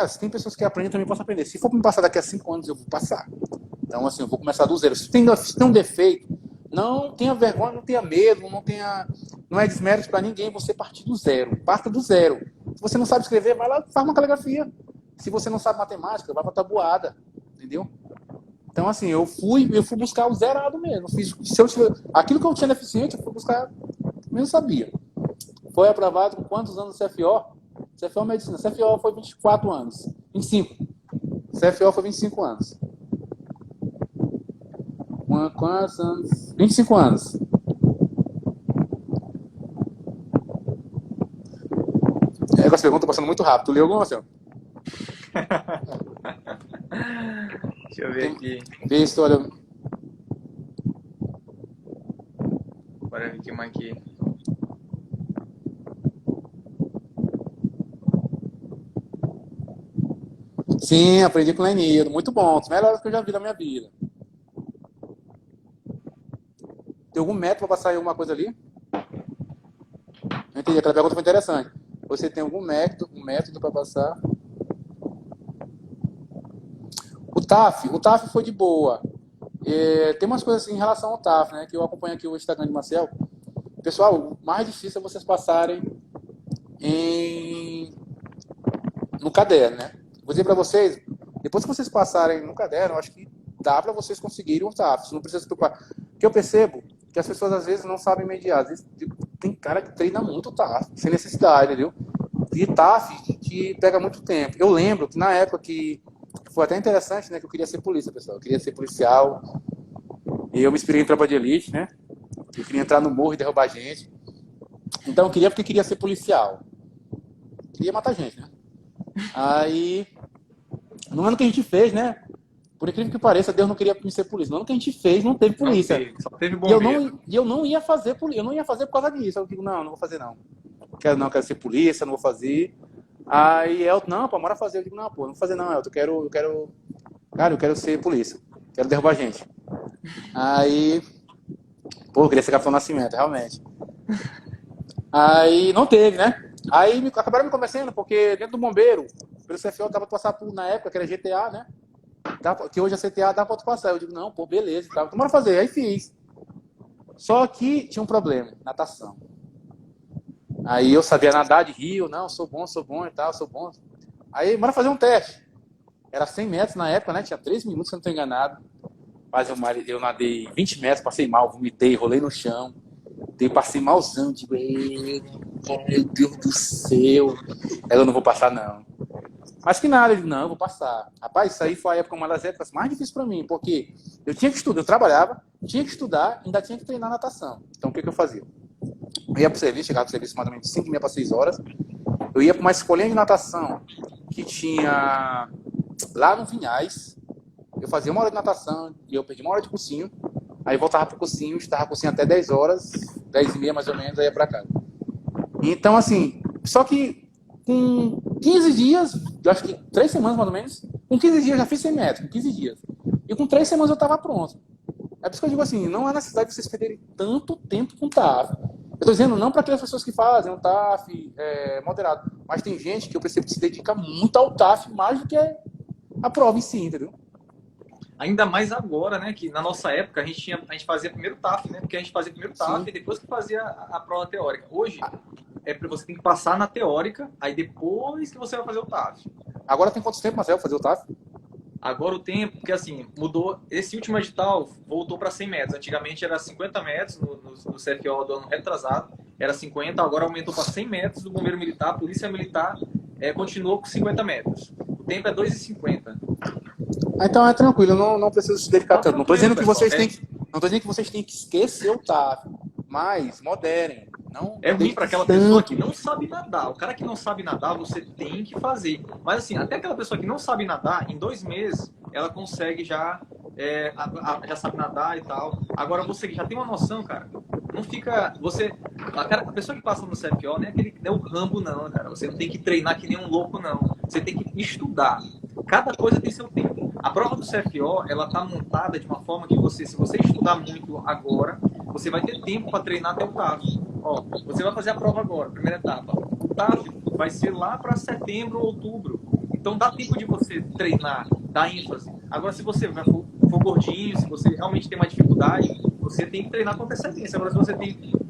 S2: se tem pessoas que aprendem, eu também posso aprender. Se for para me passar daqui a 5 anos, eu vou passar. Então, assim, eu vou começar do zero. Se tem um defeito, não tenha vergonha, não tenha medo, não é desmérito para ninguém você partir do zero. Parta do zero. Se você não sabe escrever, vai lá, faz uma caligrafia. Se você não sabe matemática, vai para tabuada. Entendeu? Então, assim, eu fui buscar o zerado mesmo. Aquilo que eu tinha deficiente, eu fui buscar, eu não sabia. Foi aprovado com quantos anos no CFO? CFO Medicina. CFO foi 24 anos. 25. CFO foi 25 anos. Quantos anos? 25 anos. Com essa pergunta passando muito rápido. Tu leu alguma, Marcelo?
S1: Deixa eu ver aqui.
S2: Vê se tu olha.
S1: Bora ver uma aqui.
S2: Sim, aprendi com o Lenildo. Muito bom. Os melhores que eu já vi na minha vida. Tem algum método para passar em alguma coisa ali? Não entendi. Aquela pergunta foi interessante. Você tem algum método para passar? O TAF foi de boa. Tem umas coisas assim em relação ao TAF, né? Que eu acompanho aqui o Instagram de Marcel. Pessoal, o mais difícil é vocês passarem no caderno, né? Vou dizer para vocês, depois que vocês passarem no caderno, eu acho que dá para vocês conseguirem o TAF. Você não precisa se preocupar. Porque eu percebo que as pessoas às vezes não sabem mediar. Às vezes tem cara que treina muito o TAF, sem necessidade, entendeu? E TAF que pega muito tempo. Eu lembro que na época que foi até interessante, né? Que eu queria ser polícia, pessoal. Eu queria ser policial. E eu me inspirei em tropa de elite, né? Eu queria entrar no morro e derrubar gente. Então eu queria porque queria ser policial. Queria matar gente, né? Aí, no ano que a gente fez, né? Por incrível que pareça, Deus não queria me ser polícia. No ano que a gente fez, não teve polícia.
S1: Só teve bombeiro.
S2: E eu não ia fazer polícia. Eu não ia fazer por causa disso. Eu digo, não vou fazer não. Quero ser polícia, não vou fazer. Aí Elton, não, pô, bora fazer. Eu digo, não, pô, não vou fazer não, Elton. Eu quero ser polícia. Quero derrubar gente. Aí, pô, eu queria ser Capitão Nascimento, realmente. Aí, não teve, né? Aí acabaram me convencendo, porque dentro do bombeiro, pelo CFO, dava pra passar por, na época, que era GTA, né? Que hoje a CTA dá pra tu passar. Eu digo, não, pô, beleza. Então, bora fazer. Aí fiz. Só que tinha um problema, natação. Aí eu sabia nadar de rio, não, sou bom e tal, sou bom. Aí, bora fazer um teste. Era 100 metros na época, né? Tinha 3 minutos, se eu não tô enganado. Mas eu nadei 20 metros, passei mal, vomitei, rolei no chão. Passei malzão, digo, meu Deus do céu. Eu não vou passar, não. Mas que nada, eu digo, não, eu vou passar. Rapaz, isso aí foi a época, uma das épocas mais difíceis para mim, porque eu tinha que estudar, eu trabalhava, tinha que estudar, ainda tinha que treinar natação. Então, o que eu fazia? Eu ia pro serviço, chegava pro serviço mais ou menos 5h30 para 6 horas. Eu ia para uma escolinha de natação que tinha lá no Vinhais. Eu fazia 1 hora de natação e eu perdi 1 hora de cursinho. Aí voltava pro cursinho, estava cursinho até 10 horas, 10h30 mais ou menos, aí ia para casa. Então, assim, só que com 15 dias, eu acho que 3 semanas mais ou menos, com 15 dias eu já fiz 100 metros, com 15 dias. E com 3 semanas eu estava pronto. É por isso que eu digo assim, não há necessidade de vocês perderem tanto tempo com TAF. Eu estou dizendo não para aquelas pessoas que fazem um TAF moderado, mas tem gente que eu percebo que se dedica muito ao TAF, mais do que a prova em si, entendeu?
S1: Ainda mais agora, né? Que na nossa época a gente fazia primeiro TAF, né? Porque a gente fazia primeiro TAF e depois que fazia a prova teórica. Hoje, você tem que passar na teórica, aí depois que você vai fazer o TAF.
S2: Agora tem quanto tempo, Marcelo, fazer o TAF?
S1: Agora o tempo, porque assim, mudou. Esse último edital voltou para 100 metros. Antigamente era 50 metros no CFO do ano retrasado, era 50, agora aumentou para 100 metros. Do Bombeiro Militar, a Polícia Militar continuou com 50 metros. O tempo é 2,50.
S2: Então é tranquilo, não preciso se dedicar tanto. Não estou dizendo que
S1: pessoal,
S2: vocês têm que esquecer o TAF, mas moderem. Não
S1: é ruim para aquela pessoa que não sabe nadar. O cara que não sabe nadar, você tem que fazer. Mas assim, até aquela pessoa que não sabe nadar, em 2 meses, ela consegue já sabe nadar e tal. Agora você que já tem uma noção, cara, não fica... A pessoa que passa no CFO não é o Rambo, não, cara. Você não tem que treinar que nem um louco, não. Você tem que estudar. Cada coisa tem seu tempo. A prova do CFO, ela tá montada de uma forma que se você estudar muito agora, você vai ter tempo para treinar até o TAF. Ó, você vai fazer a prova agora, primeira etapa. O TAF vai ser lá para setembro ou outubro. Então dá tempo de você treinar, dar ênfase. Agora, se você for gordinho, se você realmente tem uma dificuldade, você tem que treinar com antecedência. Agora, se você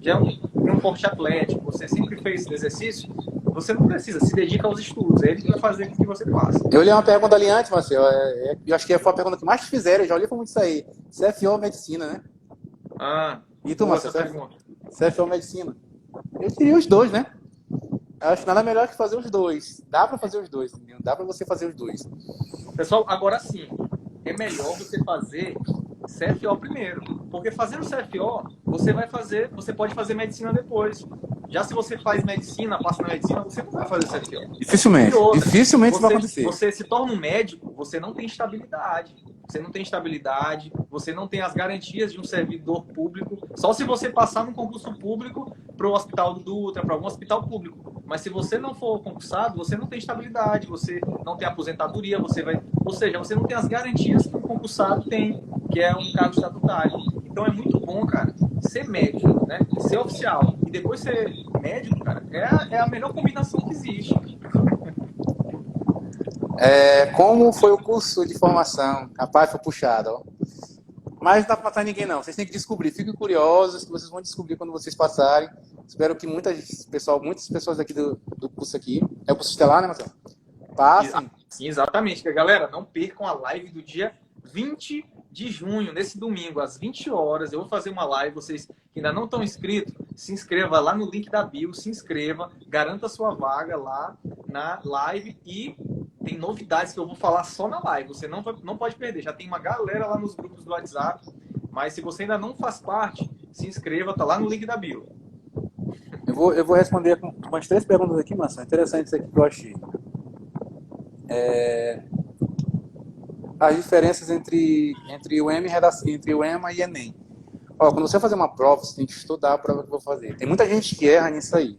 S1: já é um porte atlético, você sempre fez exercício, você não precisa, se dedica aos estudos. É ele que vai fazer com que você passe.
S2: Eu li uma pergunta ali antes, Marcelo. Eu acho que foi a pergunta que mais te fizeram. Eu já olhei para muito isso aí. CFO ou medicina, né? E tu, Marcelo? CFO ou medicina? Eu queria os dois, né? Eu acho nada melhor que fazer os dois. Dá para fazer os dois, entendeu? Dá para você fazer os dois.
S1: Pessoal, agora sim, é melhor você fazer CFO primeiro. Porque fazendo CFO, você pode fazer medicina depois. Já se você faz medicina, passa na medicina, você não vai fazer CFO.
S2: Dificilmente isso vai acontecer.
S1: Você se torna um médico, você não tem estabilidade. Você não tem as garantias de um servidor público. Só se você passar num concurso público para o Hospital do Dutra, para algum hospital público. Mas se você não for concursado, você não tem estabilidade, você não tem aposentadoria, ou seja, você não tem as garantias que um concursado tem, que é um cargo estatutário. Então é muito bom, cara, ser médico, né? Ser oficial e depois ser médico, cara, é a melhor combinação que existe.
S2: Como foi o curso de formação? Rapaz, foi puxado, ó. Mas não dá pra matar ninguém, não. Vocês têm que descobrir. Fiquem curiosos, que vocês vão descobrir quando vocês passarem. Espero que muitas pessoas aqui do curso aqui, é o curso estelar, né, Marcelo? Passem.
S1: Sim, exatamente. Galera, não percam a live do dia 20 de junho, nesse domingo, às 20 horas. Eu vou fazer uma live. Vocês que ainda não estão inscritos, se inscreva lá no link da bio, se inscreva, garanta sua vaga lá na live e tem novidades que eu vou falar só na live. Você não pode perder. Já tem uma galera lá nos grupos do WhatsApp, mas se você ainda não faz parte, se inscreva, tá lá no link da bio.
S2: Eu vou responder com umas 3 perguntas aqui, Marcelo. Interessante isso aqui que eu achei. As diferenças entre o EMA e Enem. Ó, quando você vai fazer uma prova, você tem que estudar a prova que eu vou fazer. Tem muita gente que erra nisso aí.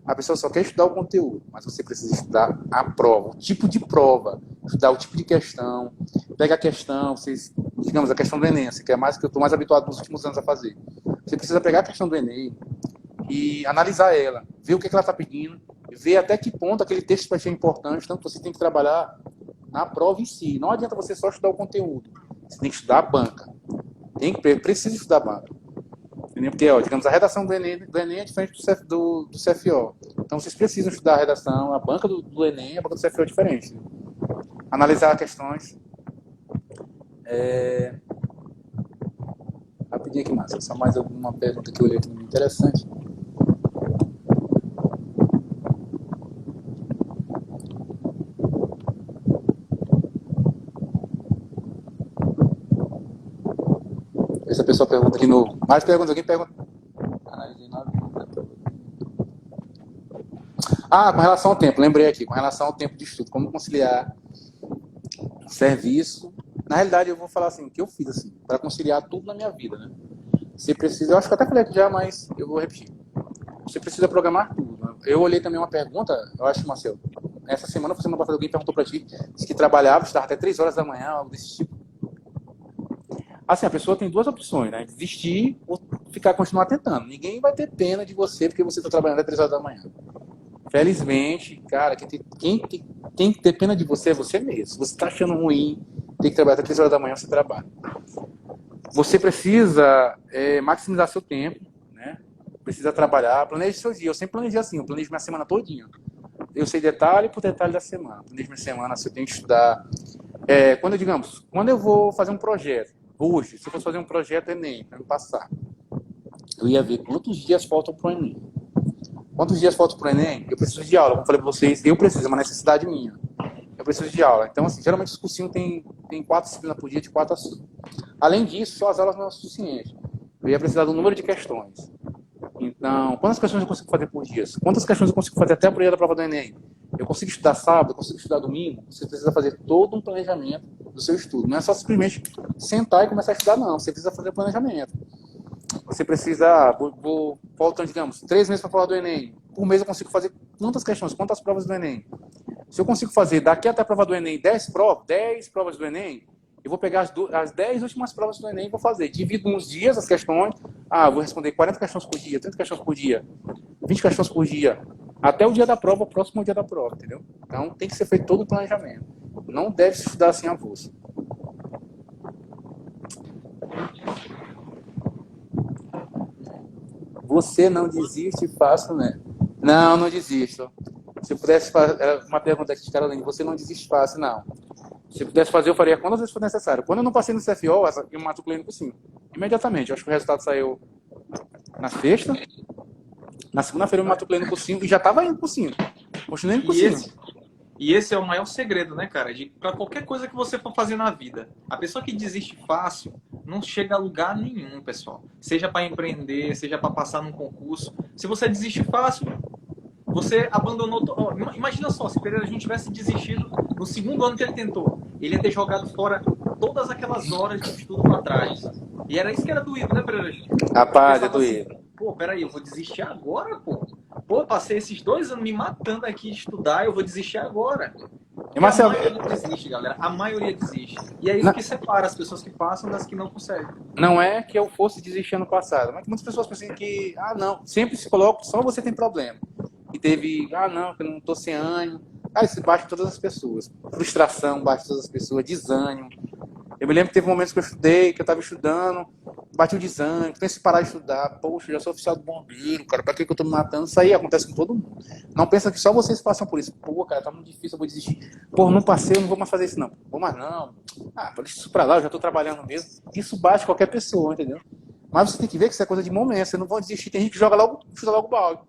S2: A pessoa só quer estudar o conteúdo, mas você precisa estudar a prova, o tipo de prova, estudar o tipo de questão. Pega a questão, digamos, a questão do Enem, que é mais que eu estou mais habituado nos últimos anos a fazer. Você precisa pegar a questão do Enem e analisar ela, ver o que ela está pedindo, ver até que ponto aquele texto vai ser importante. Então, você tem que trabalhar na prova em si. Não adianta você só estudar o conteúdo. Você tem que estudar a banca. Precisa estudar a banca. Entendeu? Porque, digamos, a redação do Enem é diferente do CFO. Então, vocês precisam estudar a redação, a banca do Enem e a banca do CFO é diferente. Analisar questões. Rapidinho aqui, Márcio. Só mais alguma pergunta que eu olhei aqui interessante. Essa pessoa pergunta de novo. Mais perguntas, alguém pergunta. Ah, com relação ao tempo, lembrei aqui, com relação ao tempo de estudo, como conciliar serviço. Na realidade, eu vou falar assim, o que eu fiz assim, para conciliar tudo na minha vida, né? Você precisa, eu acho que eu até falei aqui já, mas eu vou repetir. Você precisa programar tudo, né? Eu olhei também uma pergunta, eu acho, Marcelo, essa semana, semana passada, alguém perguntou para ti, disse que trabalhava, estava até 3 horas da manhã, algo desse tipo. Assim, a pessoa tem duas opções, né? Desistir ou continuar tentando. Ninguém vai ter pena de você porque você está trabalhando até 3 horas da manhã. Felizmente, cara, quem tem que ter pena de você é você mesmo. Se você está achando ruim, tem que trabalhar até 3 horas da manhã, você trabalha. Você precisa maximizar seu tempo, né? Precisa trabalhar, planeje seu dia. Eu sempre planejei assim, eu planejo minha semana todinha. Eu sei detalhe por detalhe da semana. Planejo minha semana, se eu tenho que estudar. Quando eu vou fazer um projeto, hoje, se eu fosse fazer um projeto Enem, para me passar, eu ia ver quantos dias faltam para o Enem. Quantos dias faltam para o Enem? Eu preciso de aula. Como eu falei para vocês, eu preciso, é uma necessidade minha. Eu preciso de aula. Então, assim, geralmente os cursinhos tem 4 disciplinas por dia, de 4 a 5. Além disso, só as aulas não são suficientes. Eu ia precisar do número de questões. Então, quantas questões eu consigo fazer por dia? Quantas questões eu consigo fazer até por dia da prova do Enem? Eu consigo estudar sábado, eu consigo estudar domingo? Você precisa fazer todo um planejamento do seu estudo. Não é só simplesmente sentar e começar a estudar, não. Você precisa fazer planejamento. Você precisa, faltando, digamos, 3 meses para a prova do Enem. Por mês eu consigo fazer quantas questões, quantas provas do Enem? Se eu consigo fazer daqui até a prova do Enem 10 provas do Enem, eu vou pegar as 10 últimas provas do Enem e vou fazer. Divido uns dias as questões. Vou responder 40 questões por dia, 30 questões por dia, 20 questões por dia. Até o dia da prova, o próximo dia da prova, entendeu? Então tem que ser feito todo o planejamento. Não deve se estudar assim avulso. Você não desiste fácil, né? Não desisto. Se eu pudesse fazer uma pergunta aqui de Carolina, você não desiste fácil, não. Se eu pudesse fazer, eu faria quantas vezes for necessário. Quando eu não passei no CFO, eu matriculei no cursinho. Imediatamente. Eu acho que o resultado saiu na sexta. Na segunda-feira eu me matriculei no cursinho e já estava indo no cursinho. Continuei no cursinho.
S1: E esse é o maior segredo, né, cara? Para qualquer coisa que você for fazer na vida. A pessoa que desiste fácil não chega a lugar nenhum, pessoal. Seja para empreender, seja para passar num concurso. Se você desiste fácil, você abandonou... Imagina só, se Pereira a gente tivesse desistido no segundo ano que ele tentou. Ele ia ter jogado fora todas aquelas horas de estudo para trás. E era isso que era doído, né, Pereira?
S2: Rapaz, é doído.
S1: Assim, pô, peraí, eu vou desistir agora, pô? Pô, passei esses 2 anos me matando aqui de estudar, eu vou desistir agora. E Marcelo... A maioria desiste, galera. A maioria desiste. E é isso que separa as pessoas que passam das que não conseguem.
S2: Não é que eu fosse desistir ano passado, mas muitas pessoas pensam que, não, sempre se coloca, só você tem problema. E teve, não, que eu não tô sem ânimo. Isso bate todas as pessoas. Frustração bate todas as pessoas, desânimo. Eu me lembro que teve momentos que eu estudei, que eu estava estudando, bati o desânimo, pensei em parar de estudar. Poxa, eu já sou oficial do bombeiro, cara, pra que eu tô me matando? Isso aí acontece com todo mundo. Não pensa que só vocês passam por isso. Pô, cara, tá muito difícil, eu vou desistir. Pô, não passei, eu não vou mais fazer isso, não. Vou mais não. Deixa isso pra lá, eu já tô trabalhando mesmo. Isso bate qualquer pessoa, entendeu? Mas você tem que ver que isso é coisa de momento, você não vai desistir. Tem gente que chuta logo o balde.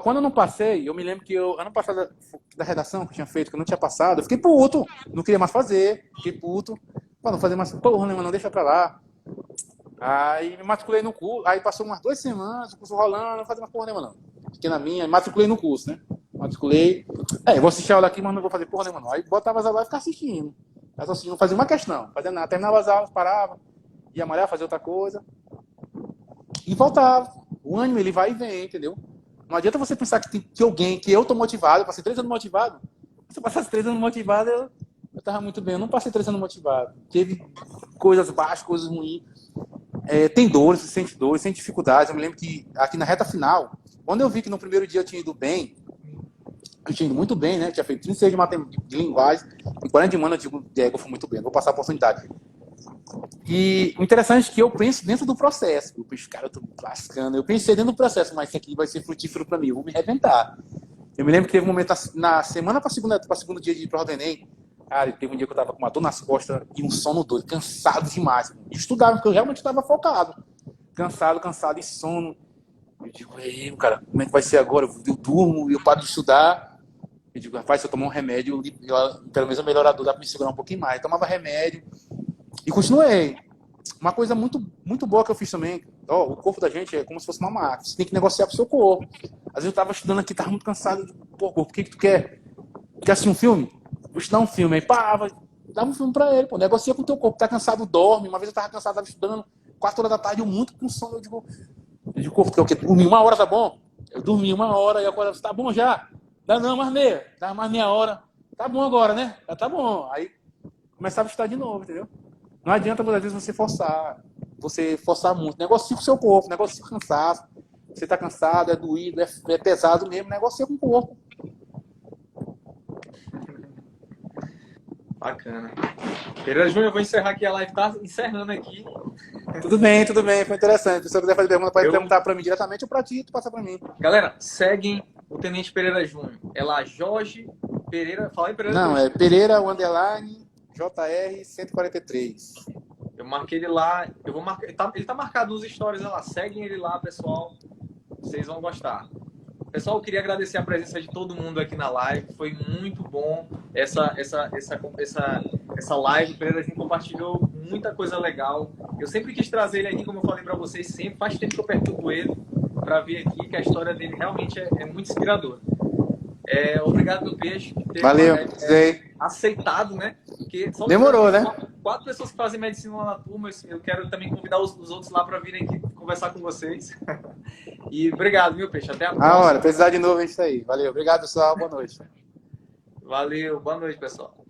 S2: Quando eu não passei, eu me lembro que ano passado, da redação que eu tinha feito, que eu não tinha passado, eu fiquei puto, não queria mais fazer, fiquei puto, não fazer mais, porra, não deixa pra lá. Aí me matriculei no curso, aí passou umas 2 semanas, o curso rolando, não fazia mais porra nenhuma não. Fiquei na minha, matriculei no curso, né? Matriculei, eu vou assistir a aula aqui, mas não vou fazer porra nenhuma não. Aí botava as aulas e ficava assistindo. Não fazia uma questão, fazia nada, terminava as aulas, parava, ia malhar, fazer outra coisa, e voltava. O ânimo, ele vai e vem, entendeu? Não adianta você pensar que alguém, que eu tô motivado, eu passei 3 anos motivado. Se eu passasse 3 anos motivado, eu tava muito bem. Eu não passei 3 anos motivado. Teve coisas baixas, coisas ruins. Tem dores, sente dificuldades. Eu me lembro que aqui na reta final, quando eu vi que no primeiro dia eu tinha ido bem, eu tinha ido muito bem, né? Eu tinha feito 36 de linguagem, e 40 de humano eu digo, eu fui muito bem, vou passar a oportunidade. E o interessante é que eu penso dentro do processo. Eu penso, cara, eu tô me lascando. Eu pensei dentro do processo, mas isso aqui vai ser frutífero para mim, eu vou me arrebentar. Eu me lembro que teve um momento na semana para segundo dia de prova do Enem, cara, teve um dia que eu tava com uma dor nas costas e um sono doido, cansado demais. E estudava, porque eu realmente estava focado. Cansado e sono. Eu digo, cara, como é que vai ser agora? Eu durmo, eu paro de estudar. Eu digo, rapaz, se eu tomar um remédio, pelo menos a melhorador dá para me segurar um pouquinho mais. Eu tomava remédio. E continuei. Uma coisa muito, muito boa que eu fiz também, Ó, o corpo da gente é como se fosse uma máquina. Você tem que negociar com o seu corpo. Às vezes eu tava estudando aqui, tava muito cansado. Eu digo, pô, corpo, o que que tu quer? Quer assistir um filme? Vou te dar um filme. Aí, pá, dava um filme pra ele, pô. Negocia com o teu corpo. Tá cansado, dorme. Uma vez eu tava cansado, tava estudando 4 horas da tarde, eu muito com sono. Eu digo, corpo, tu quer o quê? Dormir 1 hora, tá bom? Eu dormi 1 hora e agora, tá bom já? Dá não, mais meia. Dá mais meia hora. Tá bom agora, né? Já tá bom. Aí começava a estudar de novo, entendeu? Não adianta, às vezes, você forçar muito. Negocie com o seu corpo, negocie com o cansaço. Você tá cansado, é doído, é pesado mesmo, negocia com o corpo.
S1: Bacana. Pereira Júnior, eu vou encerrar aqui a live, tá encerrando aqui.
S2: Tudo bem, foi interessante. Se você quiser fazer pergunta, pode perguntar para mim diretamente ou para ti, tu passa para mim.
S1: Galera, seguem o Tenente Pereira Júnior. É lá, Jorge Pereira. Fala aí, Pereira.
S2: Não, é Pereira, o underline, JR 143.
S1: Eu marquei ele lá. Eu vou marcar. Ele tá marcado nos stories lá. Seguem ele lá, pessoal. Vocês vão gostar. Pessoal, eu queria agradecer a presença de todo mundo aqui na live. Foi muito bom essa live. O Pereira Júnior compartilhou muita coisa legal. Eu sempre quis trazer ele aqui, como eu falei para vocês, sempre faz tempo que eu perturbo ele para vir aqui, que a história dele realmente é muito inspiradora. Obrigado, meu peixe. Por ter
S2: Valeu,
S1: aceitado, né? Porque
S2: demorou, né?
S1: 4 pessoas que fazem medicina lá na turma. Eu quero também convidar os outros lá para virem aqui conversar com vocês. E obrigado, meu peixe. Até a próxima.
S2: Precisar de novo, a gente tá aí. Valeu, obrigado, pessoal. Boa noite.
S1: Valeu, boa noite, pessoal.